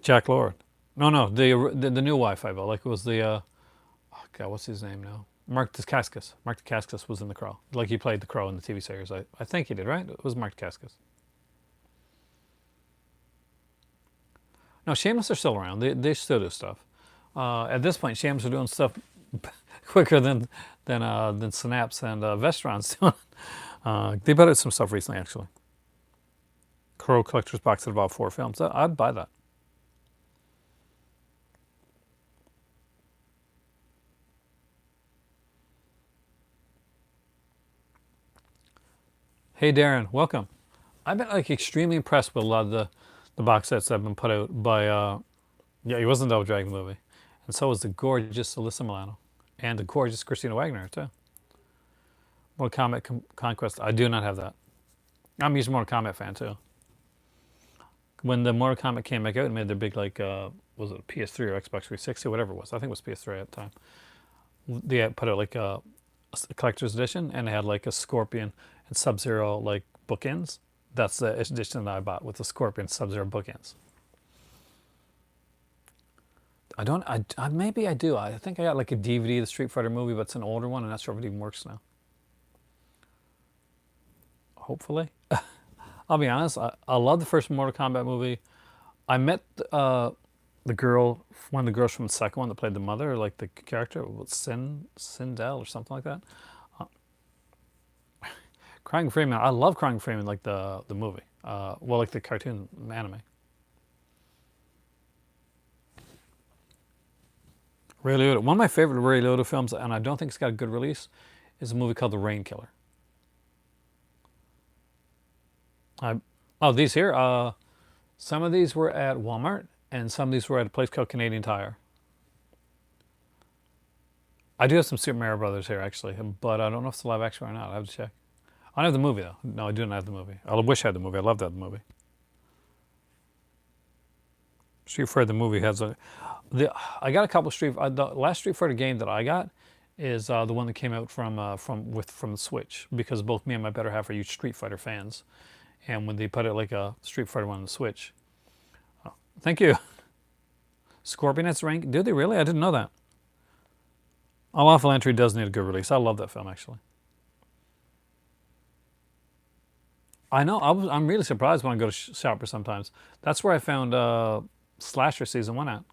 Jack Lord. No, the new Wi-Fi bill. Like it was the, oh God, what's his name now? Mark Dacascos. Mark Dacascos was in The Crow. Like he played The Crow in the TV series. I think he did, right? It was Mark Dacascos. No, Shameless are still around. They still do stuff. At this point, Shameless are doing stuff quicker than Synapse and Vestron's doing. They put out some stuff recently, actually. Crow Collector's Box at about 4 films. I'd buy that. Hey Darren, welcome. I've been like extremely impressed with a lot of the box sets that have been put out by yeah, he was in the Double Dragon movie. And so was the gorgeous Alyssa Milano. And the gorgeous Christina Wagner too. Mortal Kombat Conquest, I do not have that. I'm a huge Mortal Kombat fan too. When the Mortal Kombat came back out and made their big like was it PS3 or Xbox 360, whatever it was. I think it was PS3 at the time. They had put out like a collector's edition and it had like a Scorpion and Sub-Zero like bookends. That's the edition that I bought with the Scorpion Sub-Zero bookends. Maybe I do. I think I got like a DVD of the Street Fighter movie, but it's an older one. I'm not sure if it even works now. Hopefully. I'll be honest, I love the first Mortal Kombat movie. I met the girl, one of the girls from the second one that played the mother, like the character, Sindel or something like that. Crying Freeman, I love Crying Freeman, like the movie. Well, like the cartoon anime. Ray Liotta. One of my favorite Ray Liotta films, and I don't think it's got a good release, is a movie called The Rain Killer. Oh, these here. Some of these were at Walmart, and some of these were at a place called Canadian Tire. I do have some Super Mario Brothers here, actually, but I don't know if it's live action or not. I have to check. I don't have the movie, though. No, I do not have the movie. I wish I had the movie. I love that movie. Street Fighter, the movie has I got a couple the last Street Fighter game that I got is the one that came out from the Switch, because both me and my better half are huge Street Fighter fans. And when they put out like a Street Fighter one on the Switch. Oh, thank you. Scorpionet's rank. Do they really? I didn't know that. Unlawful Entry does need a good release. I love that film, actually. I know. I'm really surprised when I go to Shopper sometimes. That's where I found Slasher Season 1 at.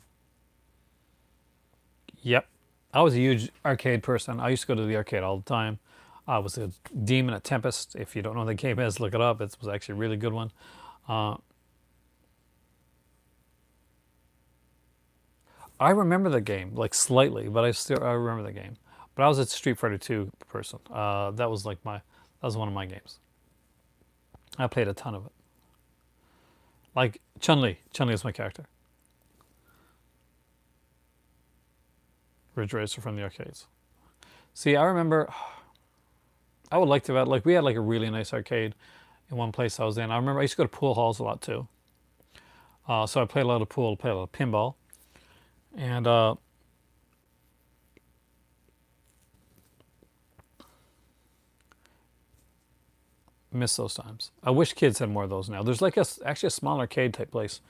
Yep. I was a huge arcade person. I used to go to the arcade all the time. I was a demon at Tempest. If you don't know what the game is, look it up. It was actually a really good one. I remember the game, like slightly, but I remember the game. But I was a Street Fighter 2 person. That was one of my games. I played a ton of it. Like Chun-Li. Chun-Li is my character. Ridge Racer from the arcades. See, I remember I would like to have, like, we had like a really nice arcade in one place I was in. I remember I used to go to pool halls a lot too. So I played a lot of pool, played a lot of pinball, and miss those times. I wish kids had more of those now. There's like actually a small arcade type place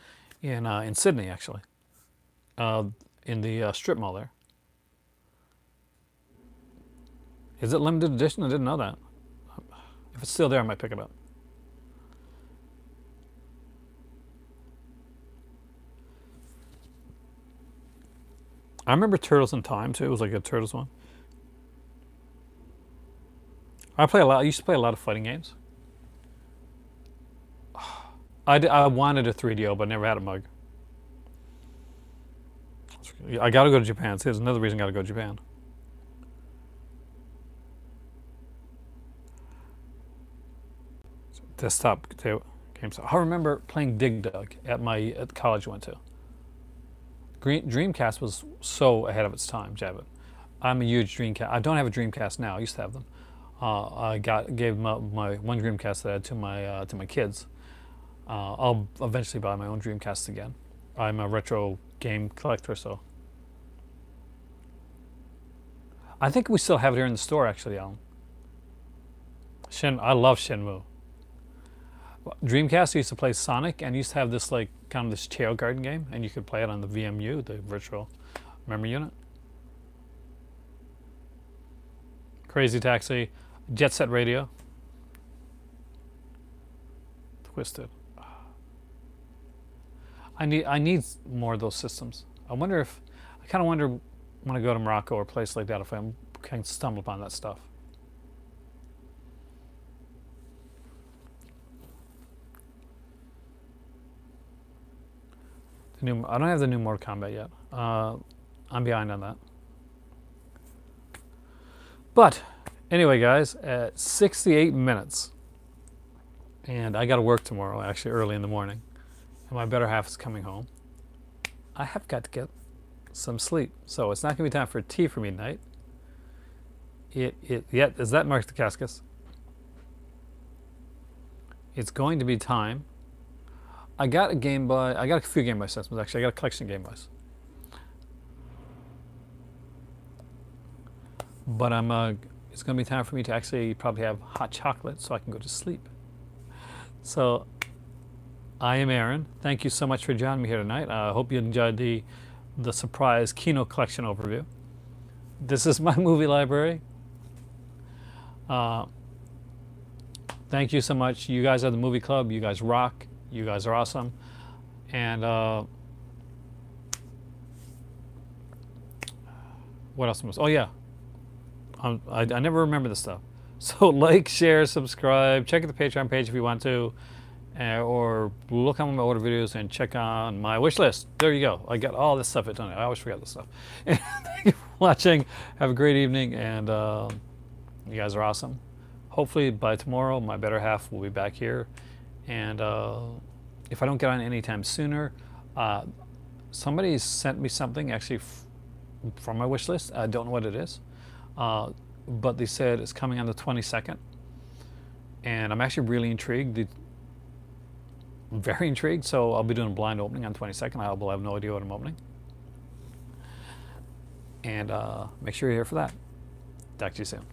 in Sydney actually, uh, in the strip mall there. Is it limited edition? I didn't know that. If it's still there, I might pick it up. I remember Turtles in Time too. It was like a Turtles one. I play a lot. I used to play a lot of fighting games. I wanted a 3DO, but never had a mug. I got to go to Japan. See, there's another reason I got to go to Japan. Desktop games. I remember playing Dig Dug at the college I went to. Dreamcast was so ahead of its time, Javed. I'm a huge Dreamcast. I don't have a Dreamcast now. I used to have them. Gave my one Dreamcast that I had to my kids. I'll eventually buy my own Dreamcast again. I'm a retro game collector, so I think we still have it here in the store, actually, Alan. I love Shenmue. Dreamcast used to play Sonic, and used to have this like kind of this Tail Garden game, and you could play it on the VMU, the virtual memory unit. Crazy Taxi, Jet Set Radio, Twisted. I need more of those systems. I kind of wonder when I go to Morocco or a place like that if I can stumble upon that stuff. I don't have the new Mortal Kombat yet. I'm behind on that. But anyway, guys, at 68 minutes, and I got to work tomorrow, actually early in the morning, and my better half is coming home. I have got to get some sleep, so it's not going to be time for tea for me tonight. Is that Mark Dacascos? It's going to be time. I got a Game Boy. I got a few Game Boy systems actually. I got a collection of Game Boys. But it's going to be time for me to actually probably have hot chocolate so I can go to sleep. So I am Aaron. Thank you so much for joining me here tonight. I hope you enjoyed the surprise Kino collection overview. This is my movie library. Thank you so much. You guys are the movie club. You guys rock. You guys are awesome. And what else was? Oh yeah, I never remember this stuff. So like, share, subscribe. Check out the Patreon page if you want to, or look on my older videos and check on my wish list. There you go. I got all this stuff at done. I always forget this stuff. And thank you for watching. Have a great evening, and you guys are awesome. Hopefully by tomorrow, my better half will be back here. And if I don't get on anytime sooner, somebody sent me something actually from my wish list. I don't know what it is, but they said it's coming on the 22nd, and I'm actually really intrigued. Very intrigued. So I'll be doing a blind opening on 22nd. I will have no idea what I'm opening, and make sure you're here for that. Talk to you soon.